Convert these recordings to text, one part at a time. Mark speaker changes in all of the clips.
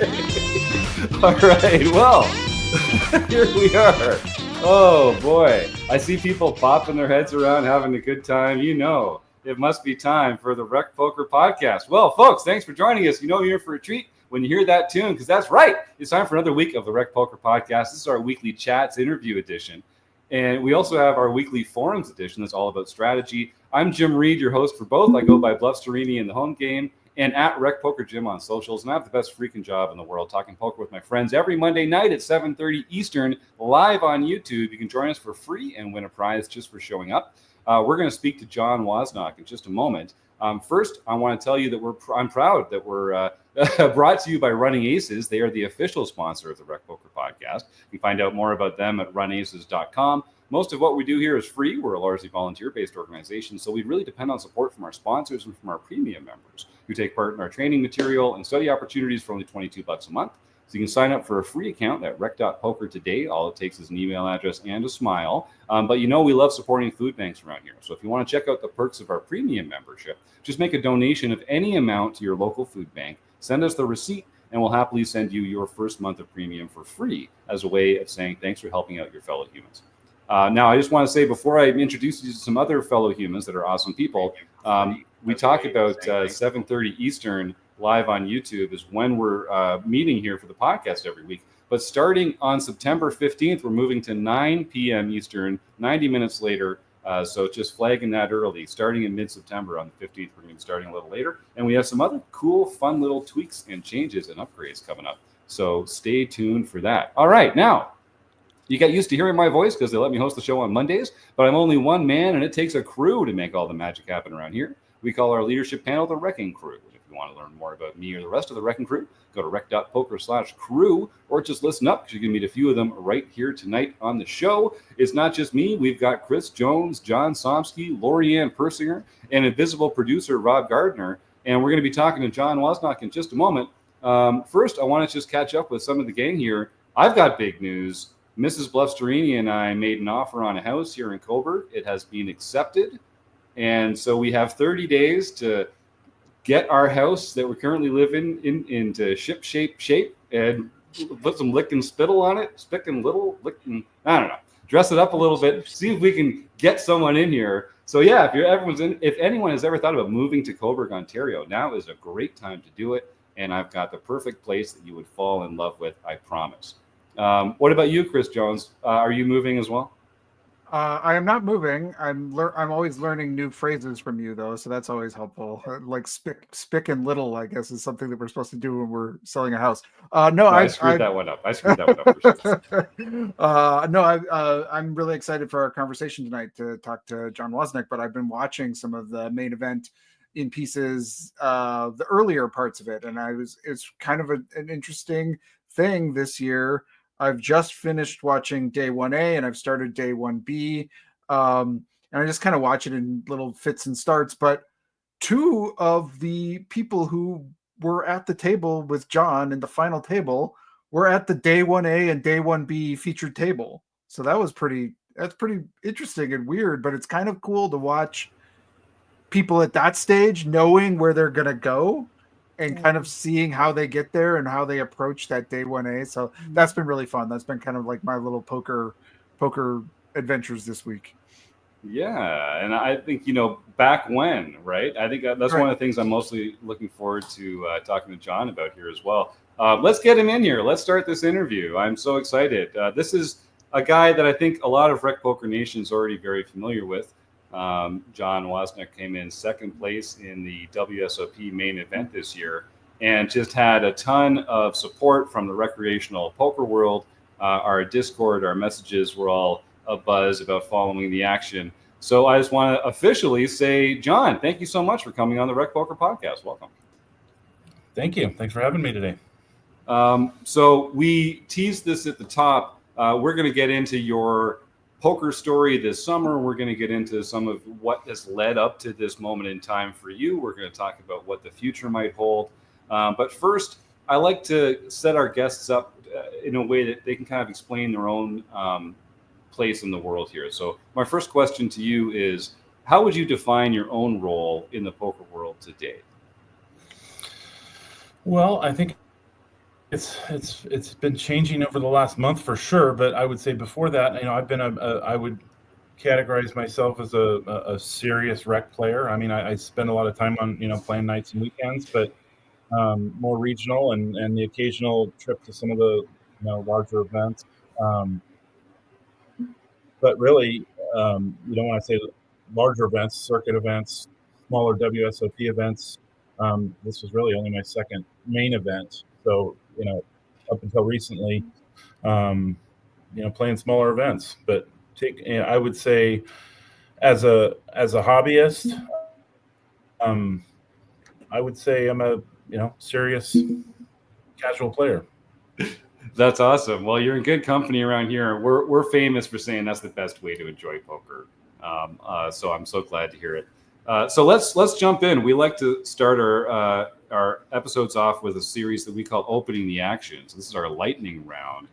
Speaker 1: All right, well, here we are. Oh boy, I see people popping their heads around having a good time. You know, it must be time for the RecPoker Podcast. Well, folks, thanks for joining us. You know you're in for a treat when you hear that tune, because that's right. It's time for another week of the RecPoker Podcast. This is our weekly chats interview edition. And we also have our weekly forums edition that's all about strategy. I'm Jim Reid, your host for both. I go by Bluffsterini in the home game and at RecPoker Jim on socials. And I have the best freaking job in the world, talking poker with my friends every Monday night at 7:30 Eastern, live on YouTube. You can join us for free and win a prize just for showing up. We're going to speak to John Wasnock in just a moment. First, I want to tell you that I'm proud that we're brought to you by Running Aces. They are the official sponsor of the RecPoker Podcast. You can find out more about them at runaces.com. Most of what we do here is free. We're a largely volunteer-based organization, so we really depend on support from our sponsors and from our premium members who take part in our training material and study opportunities for only $22 a month. So you can sign up for a free account at rec.poker today. All it takes is an email address and a smile. But you know we love supporting food banks around here. So if you want to check out the perks of our premium membership, just make a donation of any amount to your local food bank, send us the receipt, and we'll happily send you your first month of premium for free as a way of saying thanks for helping out your fellow humans. Now, I just want to say, before I introduce you to some other fellow humans that are awesome people, we talk about 7:30 Eastern live on YouTube is when we're meeting here for the podcast every week. But starting on September 15th, we're moving to 9 p.m. Eastern, 90 minutes later. So just flagging that early. Starting in mid-September on the 15th, we're going to be starting a little later. And we have some other cool, fun little tweaks and changes and upgrades coming up. So stay tuned for that. All right, now, you got used to hearing my voice because they let me host the show on Mondays, but I'm only one man, and it takes a crew to make all the magic happen around here. We call our leadership panel the RECing Crew. If you want to learn more about me or the rest of the RECing Crew, go to rec.poker/crew, or just listen up because you can meet a few of them right here tonight on the show. It's not just me. We've got Chris Jones, John Somsky, Lorianne Persinger, and invisible producer Rob Gardner, and we're going to be talking to John Wasnock in just a moment. First, I want to just catch up with some of the gang here. I've got big news. Mrs. Bluffsterini and I made an offer on a house here in Coburg. It has been accepted. And so we have 30 days to get our house that we currently live in into shape and put some lick and spittle on it. I don't know. Dress it up a little bit. See if we can get someone in here. So yeah, if anyone has ever thought about moving to Coburg, Ontario, now is a great time to do it. And I've got the perfect place that you would fall in love with, I promise. What about you, Chris Jones? Are you moving as well?
Speaker 2: I am not moving. I'm always learning new phrases from you, though, so that's always helpful. Like spick and little, I guess, is something that we're supposed to do when we're selling a house. I screwed that one up. I'm really excited for our conversation tonight to talk to John Wasnock, but I've been watching some of the main event in pieces, the earlier parts of it, and it's kind of an interesting thing this year. I've just finished watching day 1A and I've started day 1B. And I just kind of watch it in little fits and starts. But two of the people who were at the table with John in the final table were at the day 1A and day 1B featured table. So that's pretty interesting and weird, but it's kind of cool to watch people at that stage knowing where they're going to go and kind of seeing how they get there and how they approach that day 1A. So that's been really fun. That's been kind of like my little poker adventures this week.
Speaker 1: Yeah. And I think, back when, right? I think that's one of the things I'm mostly looking forward to talking to John about here as well. Let's get him in here. Let's start this interview. I'm so excited. This is a guy that I think a lot of RecPoker Nation is already very familiar with. John Wasnock came in second place in the WSOP main event this year and just had a ton of support from the recreational poker world. Our Discord, our messages were all abuzz about following the action. So I just want to officially say, John, thank you so much for coming on the RecPoker Podcast. Welcome.
Speaker 3: Thank you. Thanks for having me today.
Speaker 1: So we teased this at the top. We're going to get into your poker story this summer. We're going to get into some of what has led up to this moment in time for you. We're going to talk about what the future might hold. But first, I like to set our guests up in a way that they can kind of explain their own place in the world here. So my first question to you is, how would you define your own role in the poker world today?
Speaker 3: Well, I think It's been changing over the last month for sure, but I would say before that, I've been I would categorize myself as a serious rec player. I mean, I spend a lot of time on playing nights and weekends, but more regional and the occasional trip to some of the larger events. But really, you don't want to say larger events, circuit events, smaller WSOP events. This was really only my second main event. So, up until recently, playing smaller events. But I would say as a hobbyist, I would say I'm a, serious casual player.
Speaker 1: That's awesome. Well, you're in good company around here. We're famous for saying that's the best way to enjoy poker. So I'm so glad to hear it. So let's jump in. We like to start our episodes off with a series that we call Opening the Action. So this is our lightning round.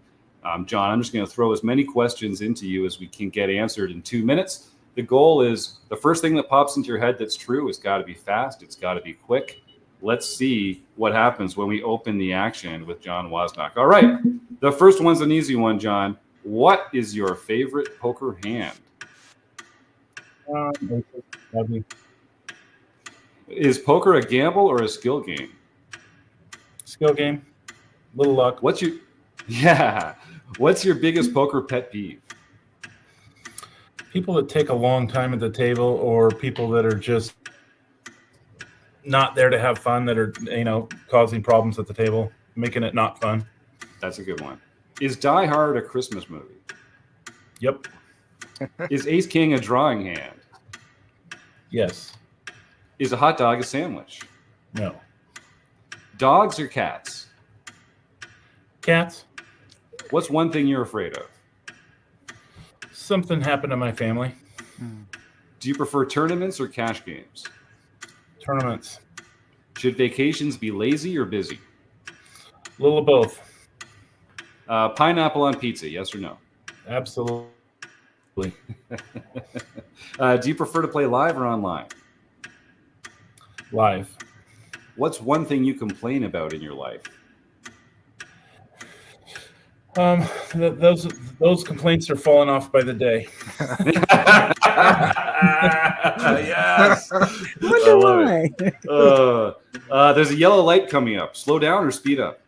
Speaker 1: John, I'm just going to throw as many questions into you as we can get answered in 2 minutes. The goal is the first thing that pops into your head that's true has got to be fast. It's got to be quick. Let's see what happens when we open the action with John Wasnock. All right. The first one's an easy one, John. What is your favorite poker hand? Is poker a gamble or a skill game?
Speaker 3: Skill game. Little luck.
Speaker 1: What's your biggest poker pet peeve?
Speaker 3: People that take a long time at the table, or people that are just not there to have fun, that are causing problems at the table, making it not fun.
Speaker 1: That's a good one. Is Die Hard a Christmas movie?
Speaker 3: Yep.
Speaker 1: Is Ace King a drawing hand?
Speaker 3: Yes.
Speaker 1: Is a hot dog a sandwich?
Speaker 3: No.
Speaker 1: Dogs or cats?
Speaker 3: Cats.
Speaker 1: What's one thing you're afraid of?
Speaker 3: Something happened to my family.
Speaker 1: Do you prefer tournaments or cash games?
Speaker 3: Tournaments.
Speaker 1: Should vacations be lazy or busy?
Speaker 3: A little of both.
Speaker 1: Pineapple on pizza, yes or no?
Speaker 3: Absolutely.
Speaker 1: Do you prefer to play live or online?
Speaker 3: Live.
Speaker 1: What's one thing you complain about in your life?
Speaker 3: Those complaints are falling off by the day.
Speaker 1: Yes.
Speaker 4: Wonder why.
Speaker 1: There's a yellow light coming up. Slow down or speed up?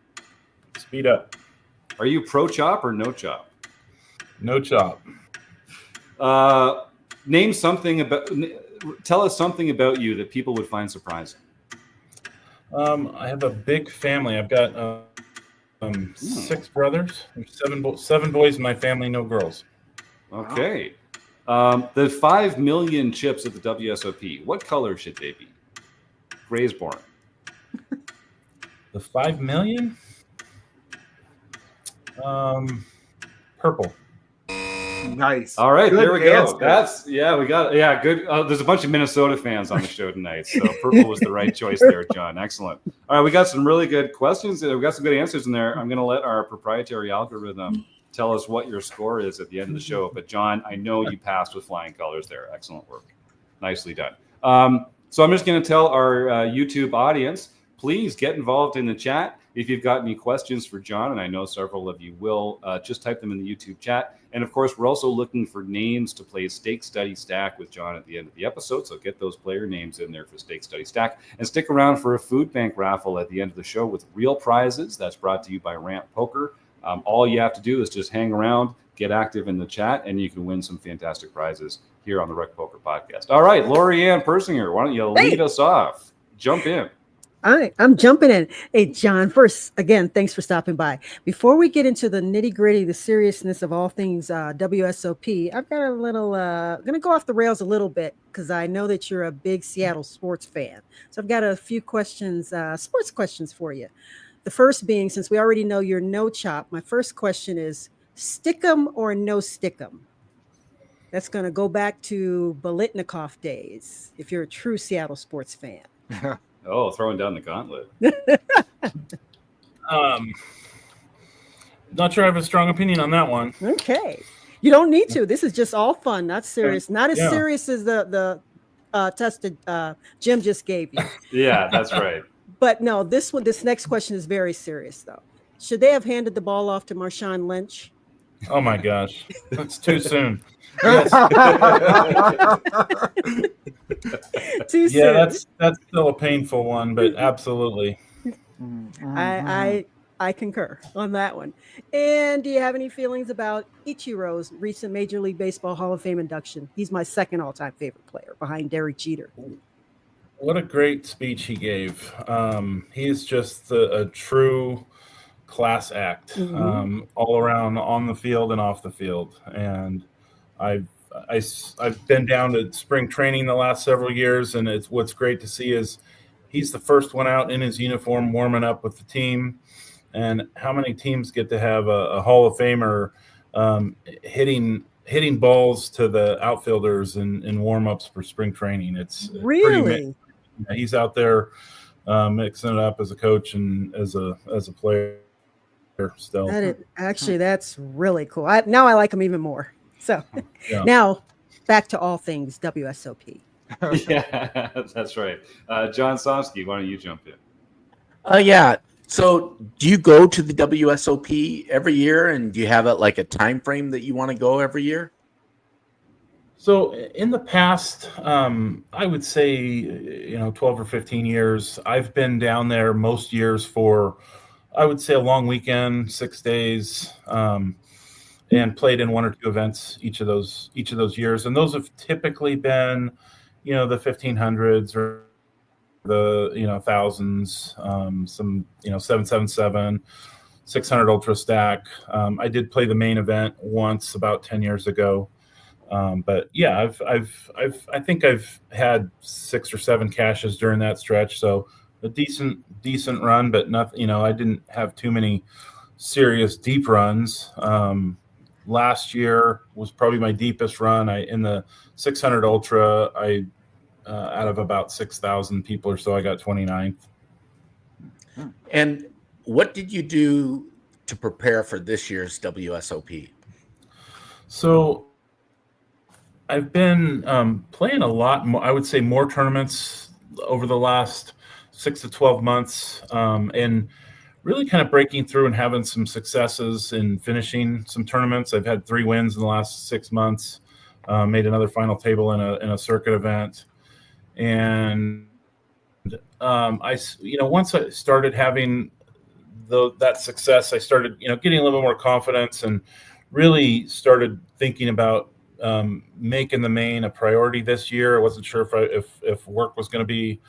Speaker 3: Speed up.
Speaker 1: Are you pro chop or no chop?
Speaker 3: No chop.
Speaker 1: Tell us something about you that people would find surprising.
Speaker 3: I have a big family. I've got 6 brothers. There's 7 boys in my family, no girls.
Speaker 1: Okay. The 5 million chips at the WSOP, what color should they be? Gray's born.
Speaker 3: The 5 million? Purple.
Speaker 2: Nice.
Speaker 1: All right,
Speaker 2: Good
Speaker 1: there we go.
Speaker 2: answer.
Speaker 1: We got good. There's a bunch of Minnesota fans on the show tonight, so purple was the right choice there, John. Excellent. All right, we got some really good questions. We got some good answers in there. I'm going to let our proprietary algorithm tell us what your score is at the end of the show. But John, I know you passed with flying colors there. Excellent work. Nicely done. So I'm just going to tell our YouTube audience, please get involved in the chat. If you've got any questions for John, and I know several of you will, just type them in the YouTube chat. And of course, we're also looking for names to play Stake Study Stack with John at the end of the episode. So get those player names in there for Stake Study Stack. And stick around for a food bank raffle at the end of the show with real prizes. That's brought to you by Ramp Poker. All you have to do is just hang around, get active in the chat, and you can win some fantastic prizes here on the RecPoker Podcast. All right, Lori-Ann Persinger, why don't you lead us off? Jump in.
Speaker 4: All right, I'm jumping in. Hey, John, first, again, thanks for stopping by. Before we get into the nitty gritty, the seriousness of all things WSOP, I've got a little, going to go off the rails a little bit because I know that you're a big Seattle sports fan. So I've got a few questions, sports questions for you. The first being, since we already know you're no chop, my first question is stick 'em or no stick 'em? That's going to go back to Bolitnikoff days, if you're a true Seattle sports fan.
Speaker 1: Oh, throwing down the gauntlet.
Speaker 3: Not sure I have a strong opinion on that one.
Speaker 4: Okay. You don't need to. This is just all fun, not serious. Not as serious as the test that Jim just gave you.
Speaker 1: Yeah, that's right.
Speaker 4: But no, this next question is very serious, though. Should they have handed the ball off to Marshawn Lynch?
Speaker 3: Oh my gosh, that's too soon.
Speaker 4: Too soon.
Speaker 3: Yeah, that's still a painful one, but absolutely.
Speaker 4: I concur on that one. And do you have any feelings about Ichiro's recent Major League Baseball Hall of Fame induction? He's my second all-time favorite player behind Derek Jeter.
Speaker 3: What a great speech he gave. He's just a true class act, all around on the field and off the field. And I've been down to spring training the last several years, and what's great to see is he's the first one out in his uniform warming up with the team. And how many teams get to have a Hall of Famer hitting balls to the outfilders in warm-ups for spring training? It's
Speaker 4: really
Speaker 3: he's out there mixing it up as a coach and as a player still.
Speaker 4: That's really cool. Now I like him even more. So Now back to all things WSOP.
Speaker 1: Yeah, that's right. John Somsky, why don't you jump in?
Speaker 5: Yeah. So do you go to the WSOP every year, and do you have like a time frame that you want to go every year?
Speaker 3: So in the past, I would say, 12 or 15 years, I've been down there most years for, I would say, a long weekend, 6 days, and played in one or two events each of those years. And those have typically been, the 1500s or the, thousands, some, 777, 600 ultra stack. I did play the main event once about 10 years ago. But yeah, I think I've had 6 or 7 cashes during that stretch. So a decent run, but nothing, I didn't have too many serious deep runs. Last year was probably my deepest run. In the 600 ultra, out of about 6,000 people or so, I got 29th.
Speaker 5: And what did you do to prepare for this year's WSOP?
Speaker 3: So I've been playing a lot more, I would say more tournaments over the last 6 to 12 months, and really kind of breaking through and having some successes in finishing some tournaments. I've had 3 wins in the last 6 months, made another final table in a circuit event. And once I started having that success, I started, getting a little bit more confidence and really started thinking about making the main a priority this year. I wasn't sure if work was going to be,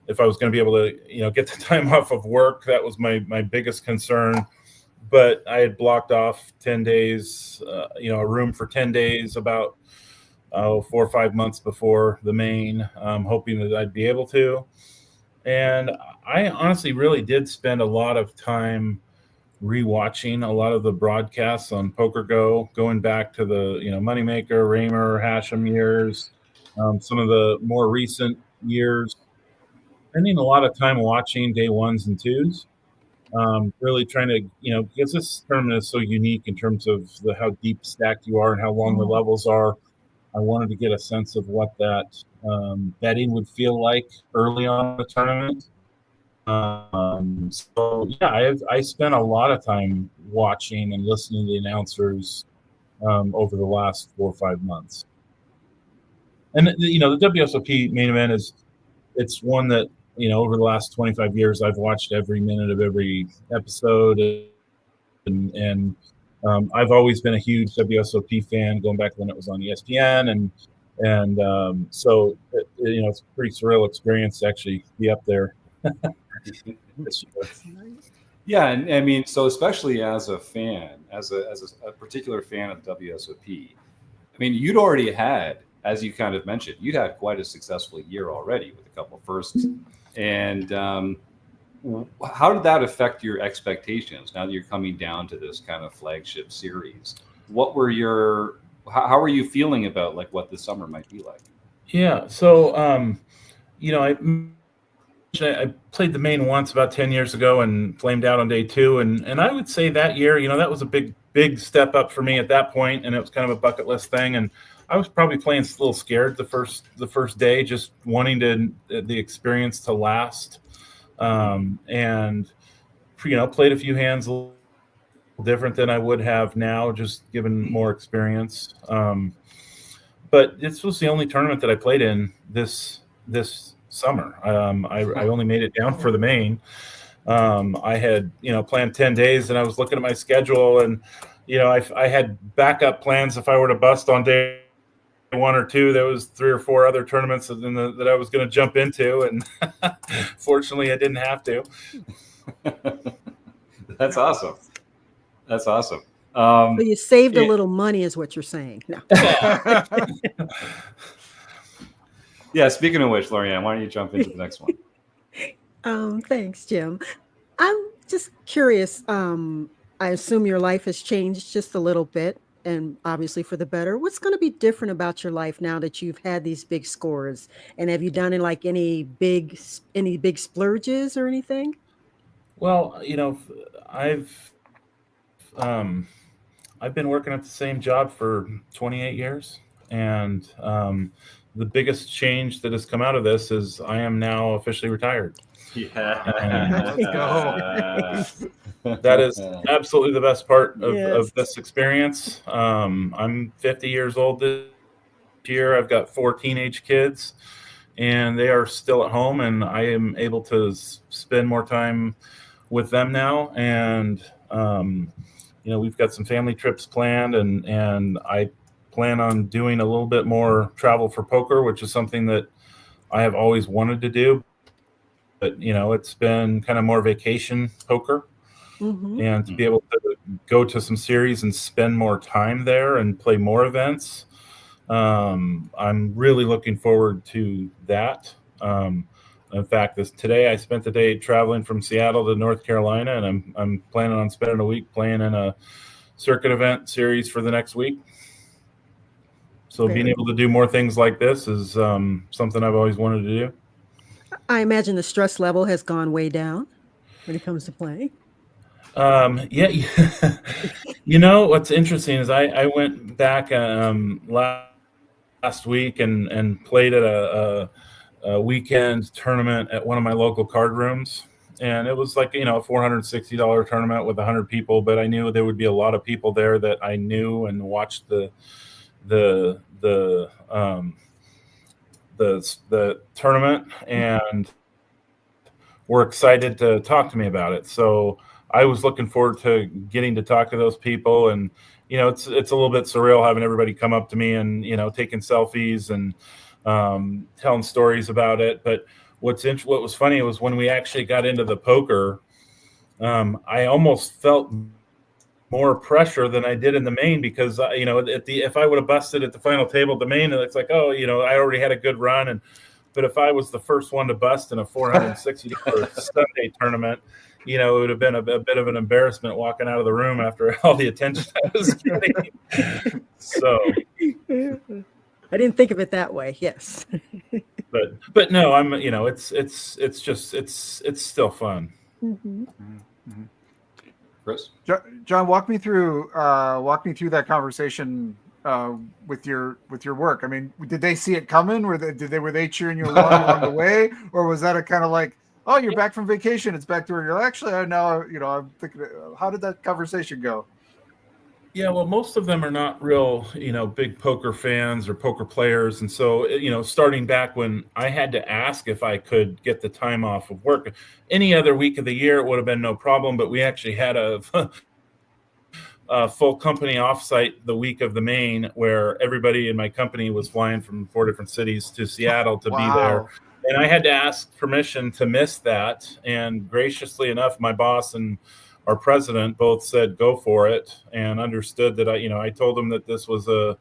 Speaker 3: if I was going to be able to, get the time off of work. That was my biggest concern. But I had blocked off 10 days, a room for 10 days about 4 or 5 months before the main, hoping that I'd be able to. And I honestly really did spend a lot of time rewatching a lot of the broadcasts on Poker Go, going back to the, Moneymaker, Raymer, Hashem years, some of the more recent years, spending a lot of time watching day 1s and 2s, really trying to, because this tournament is so unique in terms of how deep stacked you are and how long the levels are. I wanted to get a sense of what that betting would feel like early on in the tournament. I spent a lot of time watching and listening to the announcers over the last 4 or 5 months. And the WSOP main event it's one that over the last 25 years I've watched every minute of every episode, and I've always been a huge WSOP fan, going back when it was on ESPN, and so it's a pretty surreal experience to actually be up there.
Speaker 1: Yeah, and I mean, so especially as a fan, as a particular fan of WSOP, I mean, you'd already had, as you kind of mentioned, you'd had quite a successful year already with a couple firsts, and how did that affect your expectations now that you're coming down to this kind of flagship series? What were how are you feeling about like what the summer might be like?
Speaker 3: Yeah, so I played the main once about 10 years ago and flamed out on day 2, and I would say that year, that was a big step up for me at that point, and it was kind of a bucket list thing, and I was probably playing a little scared the first day, just wanting the experience to last. And played a few hands a different than I would have now, just given more experience. But this was the only tournament that I played in this summer. I only made it down for the main. I had, planned 10 days, and I was looking at my schedule, and, I had backup plans if I were to bust on day 1 or 2. There was 3 or 4 other tournaments that I was going to jump into, and fortunately I didn't have to.
Speaker 1: That's awesome. That's awesome.
Speaker 4: So you saved a little money is what you're saying. No.
Speaker 1: Yeah, speaking of which, Lorianne, why don't you jump into the next one?
Speaker 4: Thanks, Jim. I'm just curious. I assume your life has changed just a little bit, and obviously for the better. What's going to be different about your life now that you've had these big scores? And have you done any big splurges or anything?
Speaker 3: Well, I've been working at the same job for 28 years, and the biggest change that has come out of this is I am now officially retired.
Speaker 1: Yeah.
Speaker 2: Let's go.
Speaker 3: That is absolutely the best part of,
Speaker 4: Yes.
Speaker 3: of this experience. I'm 50 years old this year. I've got 4 teenage kids, and they are still at home, and I am able to spend more time with them now. And we've got some family trips planned, and I plan on doing a little bit more travel for poker, which is something that I have always wanted to do. But, it's been kind of more vacation poker.
Speaker 4: Mm-hmm.
Speaker 3: And to be able to go to some series and spend more time there and play more events, I'm really looking forward to that. In fact, today I spent the day traveling from Seattle to North Carolina, and I'm planning on spending a week playing in a circuit event series for the next week. So being able to do more things like this is something I've always wanted to do.
Speaker 4: I imagine the stress level has gone way down when it comes to playing.
Speaker 3: Yeah. What's interesting is I went back last week and played at a weekend tournament at one of my local card rooms, and it was like a $460 tournament with 100 people, but I knew there would be a lot of people there that I knew and watched the tournament and were excited to talk to me about it. So I was looking forward to getting to talk to those people, and it's a little bit surreal having everybody come up to me and taking selfies and telling stories about it. But what was funny was when we actually got into the poker, I almost felt more pressure than I did in the main, because if I would have busted at the final table at the main, it's like, I already had a good run, but if I was the first one to bust in a $460 Sunday tournament, it would have been a bit of an embarrassment walking out of the room after all the attention I was getting. So
Speaker 4: I didn't think of it that way. Yes.
Speaker 3: but no, I'm it's still fun.
Speaker 4: Mm-hmm.
Speaker 2: Mm-hmm.
Speaker 1: Chris?
Speaker 2: John, walk me through that conversation with your work. I mean, did they see it coming? Were they cheering you along the way, or was that a kind of like, oh, you're back from vacation, it's back to where you're actually now? I'm thinking, how did that conversation go?
Speaker 3: Yeah, well, most of them are not real, big poker fans or poker players. And so, starting back when I had to ask if I could get the time off of work, any other week of the year, it would have been no problem. But we actually had a full company offsite the week of the main, where everybody in my company was flying from 4 different cities to Seattle to be there. And I had to ask permission to miss that. And graciously enough, my boss and our president both said go for it, and understood that I told them that this was a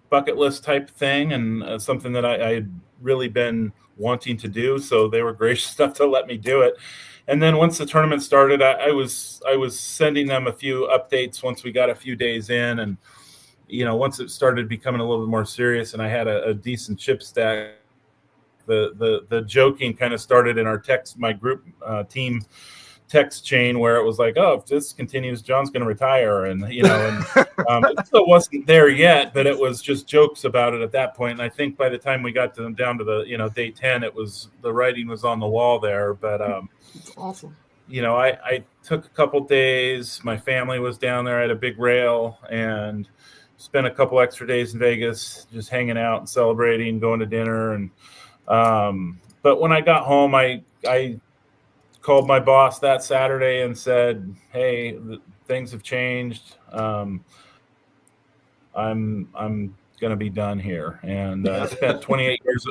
Speaker 3: bucket list type thing, and something that I had really been wanting to do. So they were gracious enough to let me do it. And then once the tournament started, I was sending them a few updates once we got a few days in, and once it started becoming a little bit more serious, and I had a decent chip stack. The joking kind of started in our my group team text chain, where it was like, oh, if this continues, John's going to retire. And, it still wasn't there yet, but it was just jokes about it at that point. And I think by the time we got down to the, day 10, the writing was on the wall there. But
Speaker 2: it's awesome.
Speaker 3: I took a couple days. My family was down there. I had a big rail and spent a couple extra days in Vegas, just hanging out and celebrating, going to dinner. And but when I got home, I called my boss that Saturday and said, "Hey, things have changed. I'm going to be done here." And I spent 28 years,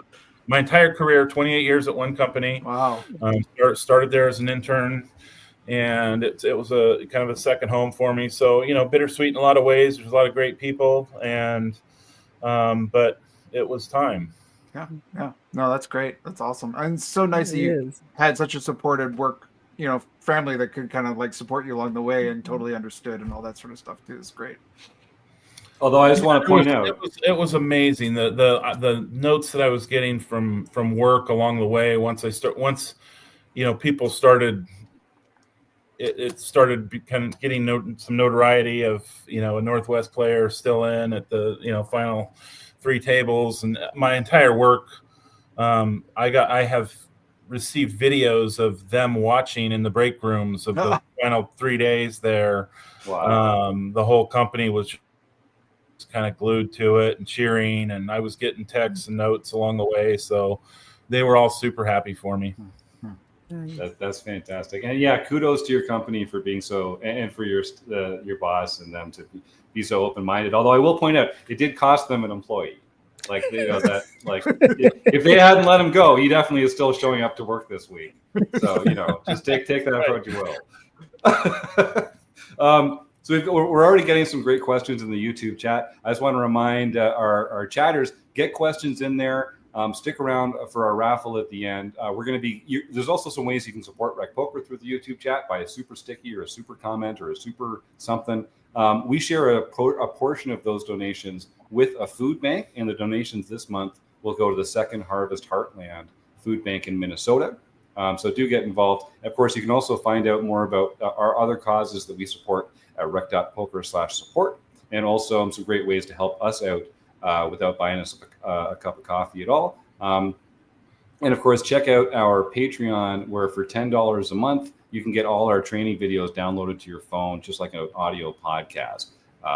Speaker 3: my entire career, 28 years at one company.
Speaker 2: Wow.
Speaker 3: Started there as an intern, and it was a kind of a second home for me. So, bittersweet in a lot of ways. There's a lot of great people, and but it was time.
Speaker 2: Yeah. No, that's great. That's awesome. And it's so nice that you had such a supported work, family that could kind of like support you along the way and totally understood and all that sort of stuff too. It's great.
Speaker 1: Although I just want to point out,
Speaker 3: it was amazing. The notes that I was getting from work along the way. Once people started, it started kind of getting some notoriety of a Northwest player still in at the final 3 tables, and my entire work. I have received videos of them watching in the break rooms of the final 3 days there.
Speaker 1: Wow.
Speaker 3: The whole company was kind of glued to it and cheering, and I was getting texts and notes along the way, so they were all super happy for me.
Speaker 1: That's fantastic. And yeah, kudos to your company for being so, and for your boss and them to be so open-minded. Although I will point out, it did cost them an employee. Like, if they hadn't let him go, he definitely is still showing up to work this week. So, just take that for what you will. So we're already getting some great questions in the YouTube chat. I just want to remind our chatters, get questions in there. Stick around for our raffle at the end. We're going to be. There's also some ways you can support RecPoker through the YouTube chat by a super sticky or a super comment or a super something. We share a portion of those donations with a food bank, and the donations this month will go to the Second Harvest Heartland Food Bank in Minnesota. So do get involved. Of course, you can also find out more about our other causes that we support at rec.poker/support, and also some great ways to help us out without buying us a cup of coffee at all. And of course, check out our Patreon, where for $10 a month, you can get all our training videos downloaded to your phone, just like an audio podcast.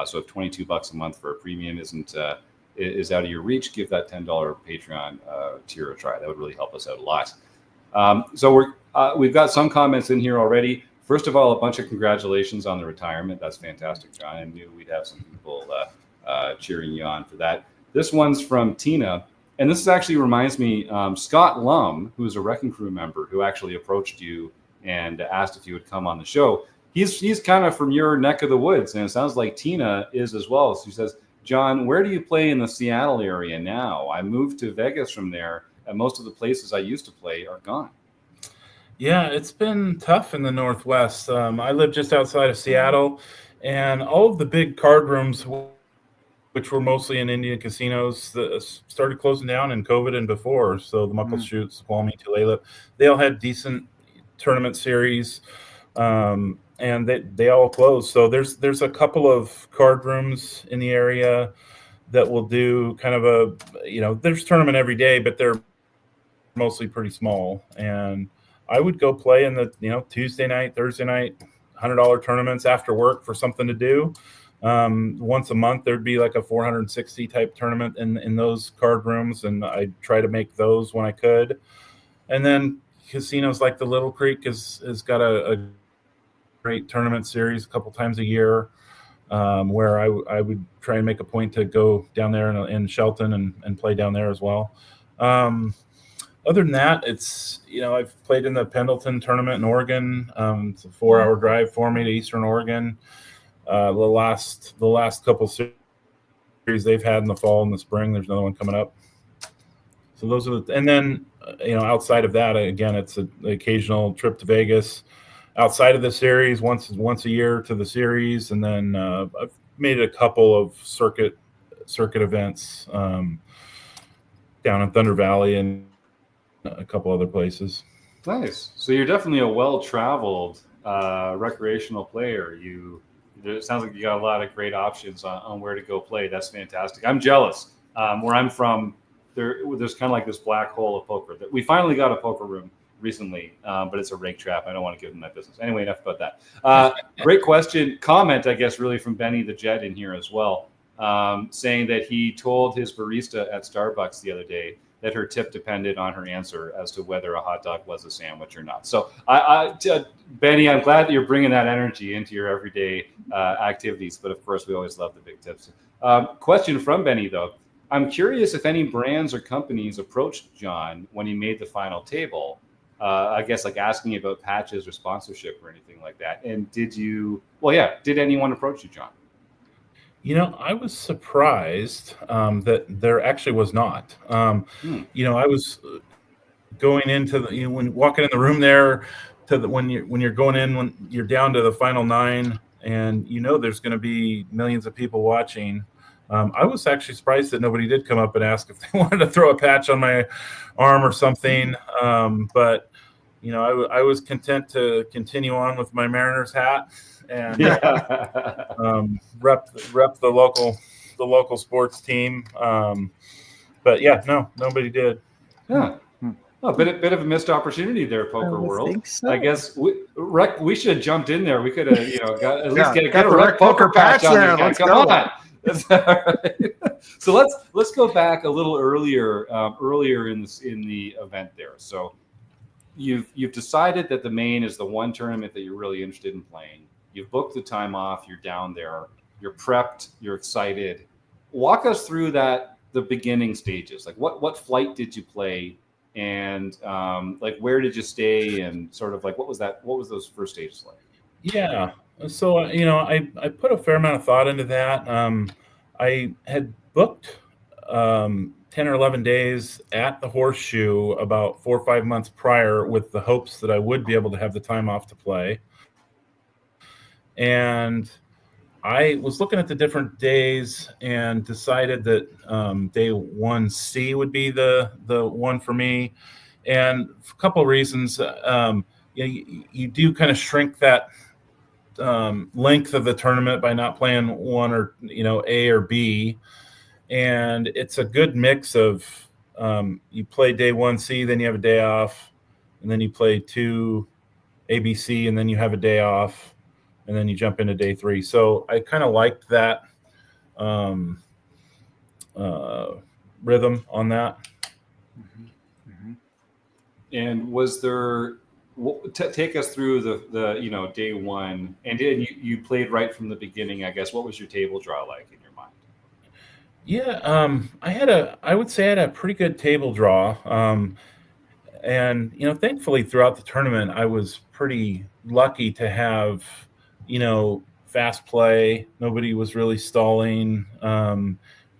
Speaker 1: So if $22 a month for a premium is out of your reach, give that $10 Patreon tier a try. That would really help us out a lot. So we've got some comments in here already. First of all, a bunch of congratulations on the retirement. That's fantastic, John. I knew we'd have some people cheering you on for that. This one's from Tina, and this actually reminds me, Scott Lum, who's a RECing Crew member, who actually approached you and asked if you would come on the show. He's kind of from your neck of the woods, and it sounds like Tina is as well. She says, "John, where do you play in the Seattle area now? I moved to Vegas from there, and most of the places I used to play are gone."
Speaker 3: Yeah, it's been tough in the Northwest. I live just outside of Seattle, and all of the big card rooms, which were mostly in Indian casinos, started closing down in COVID and before. So the Muckleshoot, Squamish, Tulalip, they all had decent tournament series, and they all closed. So there's a couple of card rooms in the area that will do kind of there's tournament every day, but they're mostly pretty small. And I would go play in the Tuesday night, Thursday night, $100 tournaments after work for something to do. Once a month, there'd be like a 460 type tournament in those card rooms, and I'd try to make those when I could. And then casinos like the Little Creek has got a great tournament series a couple times a year, where I would try and make a point to go down there in Shelton and play down there as well. Other than that, it's I've played in the Pendleton tournament in Oregon. It's a 4-hour drive for me to Eastern Oregon. The last couple series they've had in the fall and the spring. There's another one coming up. So those are and then outside of that, again, it's an occasional trip to Vegas. Outside of the series, once a year to the series, and then I've made a couple of circuit events down in Thunder Valley and a couple other places.
Speaker 1: Nice. So you're definitely a well-traveled recreational player. It sounds like you got a lot of great options on where to go play. That's fantastic. I'm jealous. Where I'm from, there's kind of like this black hole of poker. That we finally got a poker room recently, but it's a rake trap. I don't want to give them that business. Anyway, enough about that. Great question. Comment, I guess, really from Benny the Jet in here as well, saying that he told his barista at Starbucks the other day that her tip depended on her answer as to whether a hot dog was a sandwich or not. So, Benny, I'm glad that you're bringing that energy into your everyday activities. But of course, we always love the big tips. Question from Benny, though. I'm curious if any brands or companies approached John when he made the final table. I guess like asking about patches or sponsorship or anything like that. And did anyone approach you, John?
Speaker 3: I was surprised that there actually was not. I was going into when walking in the room there when you're going in, when you're down to the final 9 and there's going to be millions of people watching. I was actually surprised that nobody did come up and ask if they wanted to throw a patch on my arm or something. But I was content to continue on with my Mariners hat and rep the local sports team. But nobody did.
Speaker 1: Yeah. A bit of a missed opportunity there, poker world.
Speaker 4: Think so.
Speaker 1: I guess we should have jumped in there. We could have got at least get a
Speaker 2: RecPoker patch
Speaker 1: on
Speaker 2: there.
Speaker 1: there.
Speaker 2: Let's
Speaker 1: Come
Speaker 2: go.
Speaker 1: on. That's all right. So let's go back a little earlier in the event there. So you've decided that the main is the one tournament that you're really interested in playing. You've booked the time off. You're down there. You're prepped. You're excited. Walk us through the beginning stages. Like what flight did you play, and where did you stay, and sort of like what was those first stages like?
Speaker 3: Yeah. So, I put a fair amount of thought into that. I had booked 10 or 11 days at the Horseshoe about 4 or 5 months prior with the hopes that I would be able to have the time off to play. And I was looking at the different days and decided that day 1C would be the one for me. And for a couple of reasons, you do kind of shrink that length of the tournament by not playing one or A or B, and it's a good mix of you play day 1C, then you have a day off, and then you play 2 ABC, and then you have a day off, and then you jump into day 3. So I kind of liked that rhythm on that.
Speaker 1: And was there? Take us through the day one, and you played right from the beginning, I guess. What was your table draw like in your mind?
Speaker 3: Yeah, I would say I had a pretty good table draw, and thankfully throughout the tournament I was pretty lucky to have fast play. Nobody was really stalling.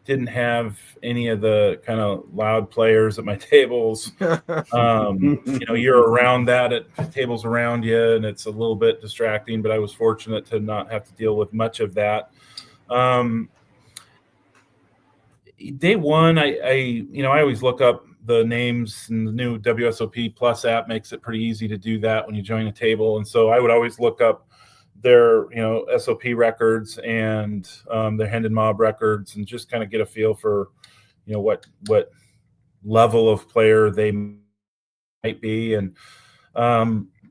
Speaker 3: Didn't have any of the kind of loud players at my tables. You're around that at tables around you, and it's a little bit distracting, but I was fortunate to not have to deal with much of that. Day one, I always look up the names, and the new WSOP Plus app makes it pretty easy to do that when you join a table. And so I would always look up their SOP records and their Hendon Mob records, and just kind of get a feel for what level of player they might be. And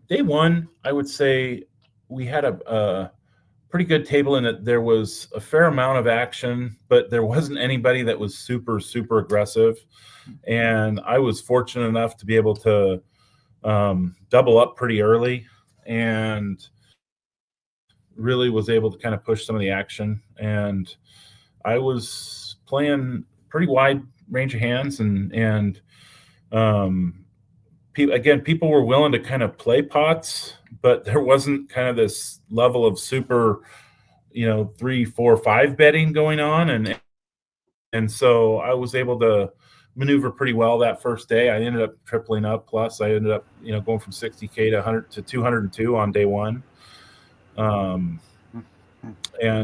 Speaker 3: day one, I would say we had a pretty good table in it. There was a fair amount of action, but there wasn't anybody that was super aggressive. And I was fortunate enough to be able to double up pretty early, and really was able to kind of push some of the action. And I was playing pretty wide range of hands, and people were willing to kind of play pots, but there wasn't kind of this level of super, 3, 4, 5 betting going on. And so I was able to maneuver pretty well that first day. I ended up tripling up. Plus I ended up, going from 60K to 100 to 202 on day one. And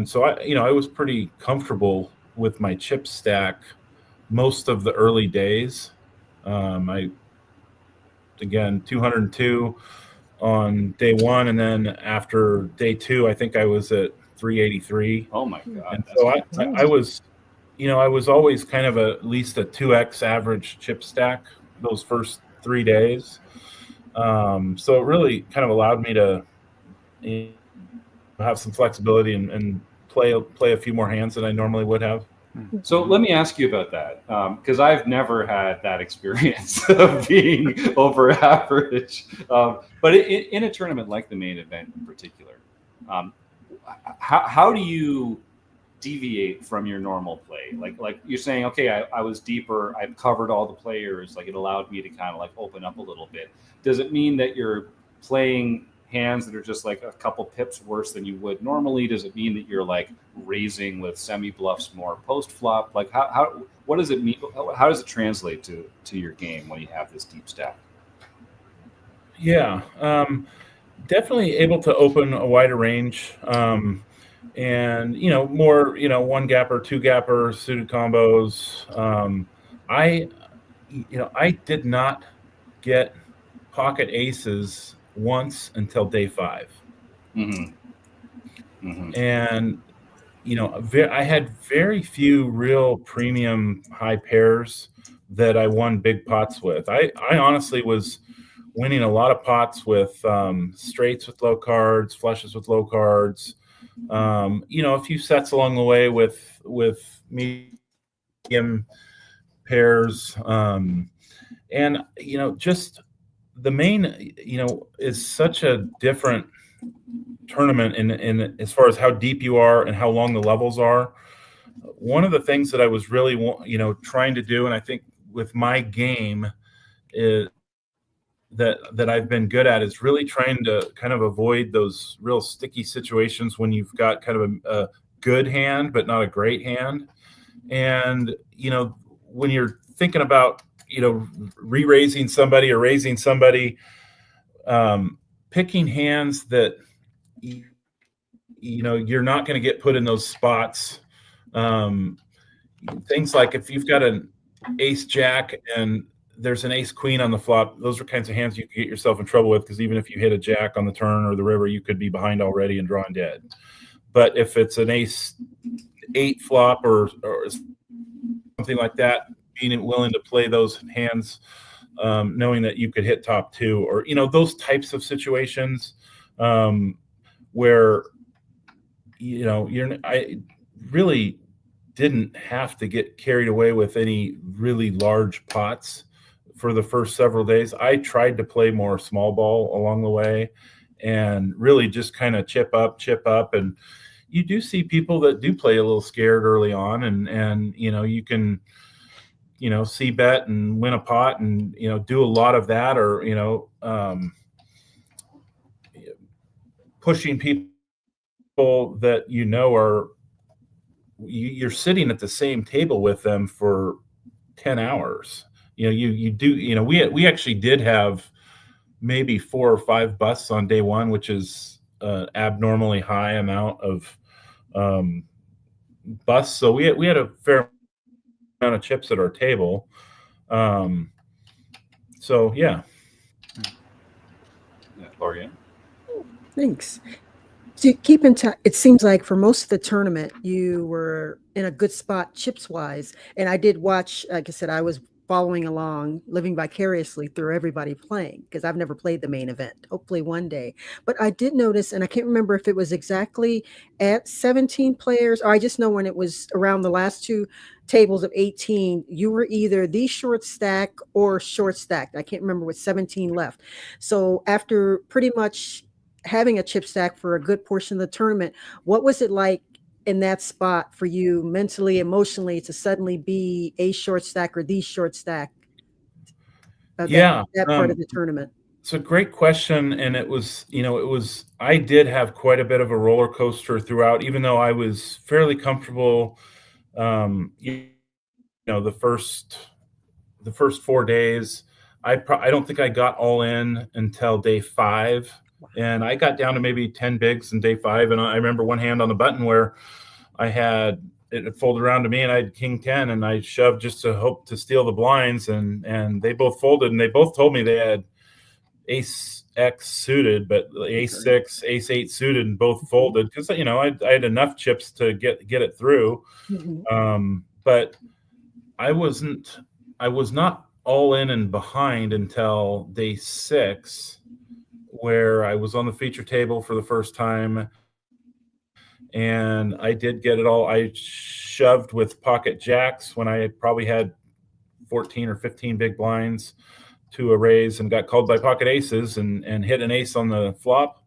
Speaker 3: so I was pretty comfortable with my chip stack most of the early days. Again, 202 on day one, and then after day two, I think I was at 383.
Speaker 1: Oh my God!
Speaker 3: And so I was, I was always kind of at least a 2x average chip stack those first 3 days. So it really kind of allowed me to have some flexibility and play a few more hands than I normally would have.
Speaker 1: So let me ask you about that, because I've never had that experience of being over average. But in a tournament like the main event in particular, how do you deviate from your normal play? Like you're saying, okay, I was deeper, I've covered all the players, like it allowed me to kind of like open up a little bit. Does it mean that you're playing hands that are just like a couple pips worse than you would normally? Does it mean that you're like raising with semi bluffs more post flop? Like what does it mean? How does it translate to your game when you have this deep stack?
Speaker 3: Yeah, definitely able to open a wider range, and more one gapper, two gapper suited combos. I did not get pocket aces once until day 5.
Speaker 1: Mm-hmm. Mm-hmm.
Speaker 3: And I had very few real premium high pairs that I won big pots with. I honestly was winning a lot of pots with straights with low cards, flushes with low cards, a few sets along the way with medium pairs, and just the main, is such a different tournament in as far as how deep you are and how long the levels are. One of the things that I was really trying to do, and I think with my game, is that I've been good at, is really trying to kind of avoid those real sticky situations when you've got kind of a good hand but not a great hand. And when you're thinking about re-raising somebody or raising somebody, picking hands that you're not going to get put in those spots. Things like if you've got an ace jack and there's an ace queen on the flop, those are kinds of hands you can get yourself in trouble with, because even if you hit a jack on the turn or the river, you could be behind already and drawing dead. But if it's an ace 8 flop or something like that, being willing to play those hands, knowing that you could hit top 2, or those types of situations, where I really didn't have to get carried away with any really large pots for the first several days. I tried to play more small ball along the way and really just kind of chip up. And you do see people that do play a little scared early on, and you can see bet and win a pot and do a lot of that, or pushing people that are you're sitting at the same table with them for 10 hours. You do, we actually did have maybe 4 or 5 busts on day 1, which is an abnormally high amount of busts. So we had a fair amount of chips at our table. So yeah.
Speaker 1: Lorianne.
Speaker 4: Thanks. So keep in touch. It seems like for most of the tournament, you were in a good spot chips wise. And I did watch, like I said, I was following along, living vicariously through everybody playing, because I've never played the main event. Hopefully one day. But I did notice, and I can't remember if it was exactly at 17 players, or I just know when it was around the last 2 tables of 18, you were either the short stack or short stacked. I can't remember with 17 left. So after pretty much having a chip stack for a good portion of the tournament, what was it like in that spot for you mentally, emotionally, to suddenly be a short stack or the short stack of that part of the tournament?
Speaker 3: It's a great question. And it was, I did have quite a bit of a roller coaster throughout, even though I was fairly comfortable. The first 4 days, I don't think I got all in until day 5. And I got down to maybe 10 bigs in day 5. And I remember one hand on the button where I had it folded around to me and I had king 10 and I shoved just to hope to steal the blinds. And they both folded, and they both told me they had ace X suited, but ace 6, ace 8 suited, and both folded because, I had enough chips to get it through.
Speaker 4: Mm-hmm.
Speaker 3: But I was not all in and behind until day 6, where I was on the feature table for the first time. And I did get it all. I shoved with pocket jacks when I probably had 14 or 15 big blinds to a raise, and got called by pocket aces and hit an ace on the flop.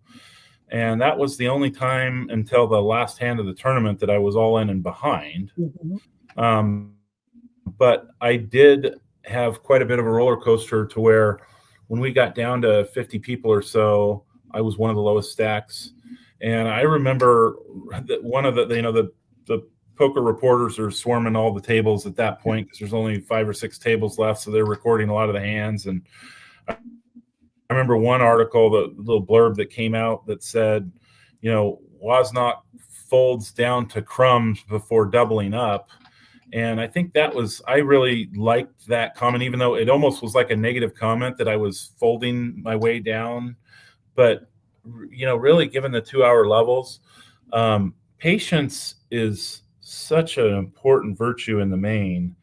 Speaker 3: And that was the only time until the last hand of the tournament that I was all in and behind. But I did have quite a bit of a roller coaster to where when we got down to 50 people or so, I was one of the lowest stacks. And I remember that one of the poker reporters are swarming all the tables at that point because there's only 5 or 6 tables left. So they're recording a lot of the hands. And I remember one article, the little blurb that came out that said, Wasnock folds down to crumbs before doubling up. And I think I really liked that comment, even though it almost was like a negative comment that I was folding my way down. But, really given the 2-hour levels, patience is such an important virtue in the main.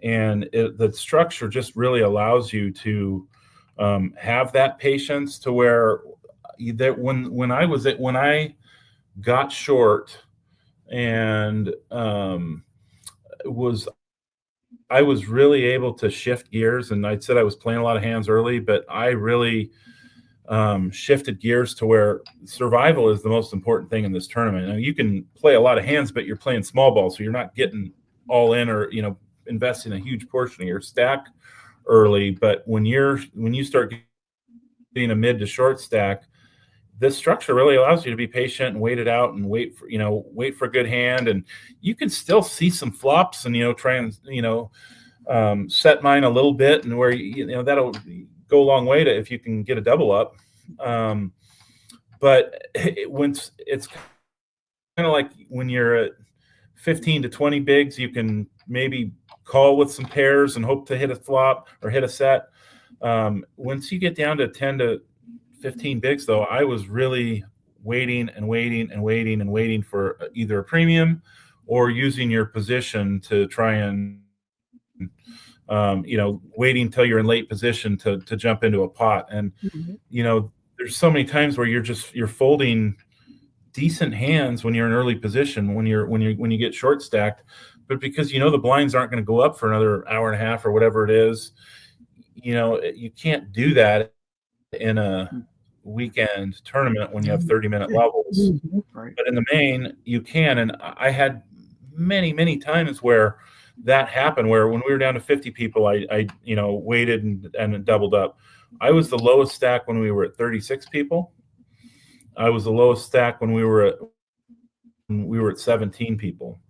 Speaker 3: And the structure just really allows you to have that patience to where when I got short and I was really able to shift gears, and I said I was playing a lot of hands early, but I really shifted gears to where survival is the most important thing in this tournament. Now, you can play a lot of hands, but you're playing small ball, so you're not getting all in or investing a huge portion of your stack early. But when you start getting a mid to short stack, this structure really allows you to be patient and wait it out and wait for a good hand. And you can still see some flops and try and set mine a little bit, and where that'll go a long way to if you can get a double up. But it's kind of like when you're at 15 to 20 bigs, you can maybe call with some pairs and hope to hit a flop or hit a set. Once you get down to 10 to 15 bigs, though, I was really waiting for either a premium or using your position to try and waiting until you're in late position to jump into a pot. And there's so many times where you're folding decent hands when you're in early position, when you get short stacked, but because the blinds aren't going to go up for another hour and a half or whatever it is, you can't do that in a weekend tournament when you have 30-minute levels.
Speaker 2: Right.
Speaker 3: But in the main, you can. And I had many times where that happened, where when we were down to 50 people, I waited and doubled up. I was the lowest stack when we were at 36 people. I was the lowest stack when we were at 17 people.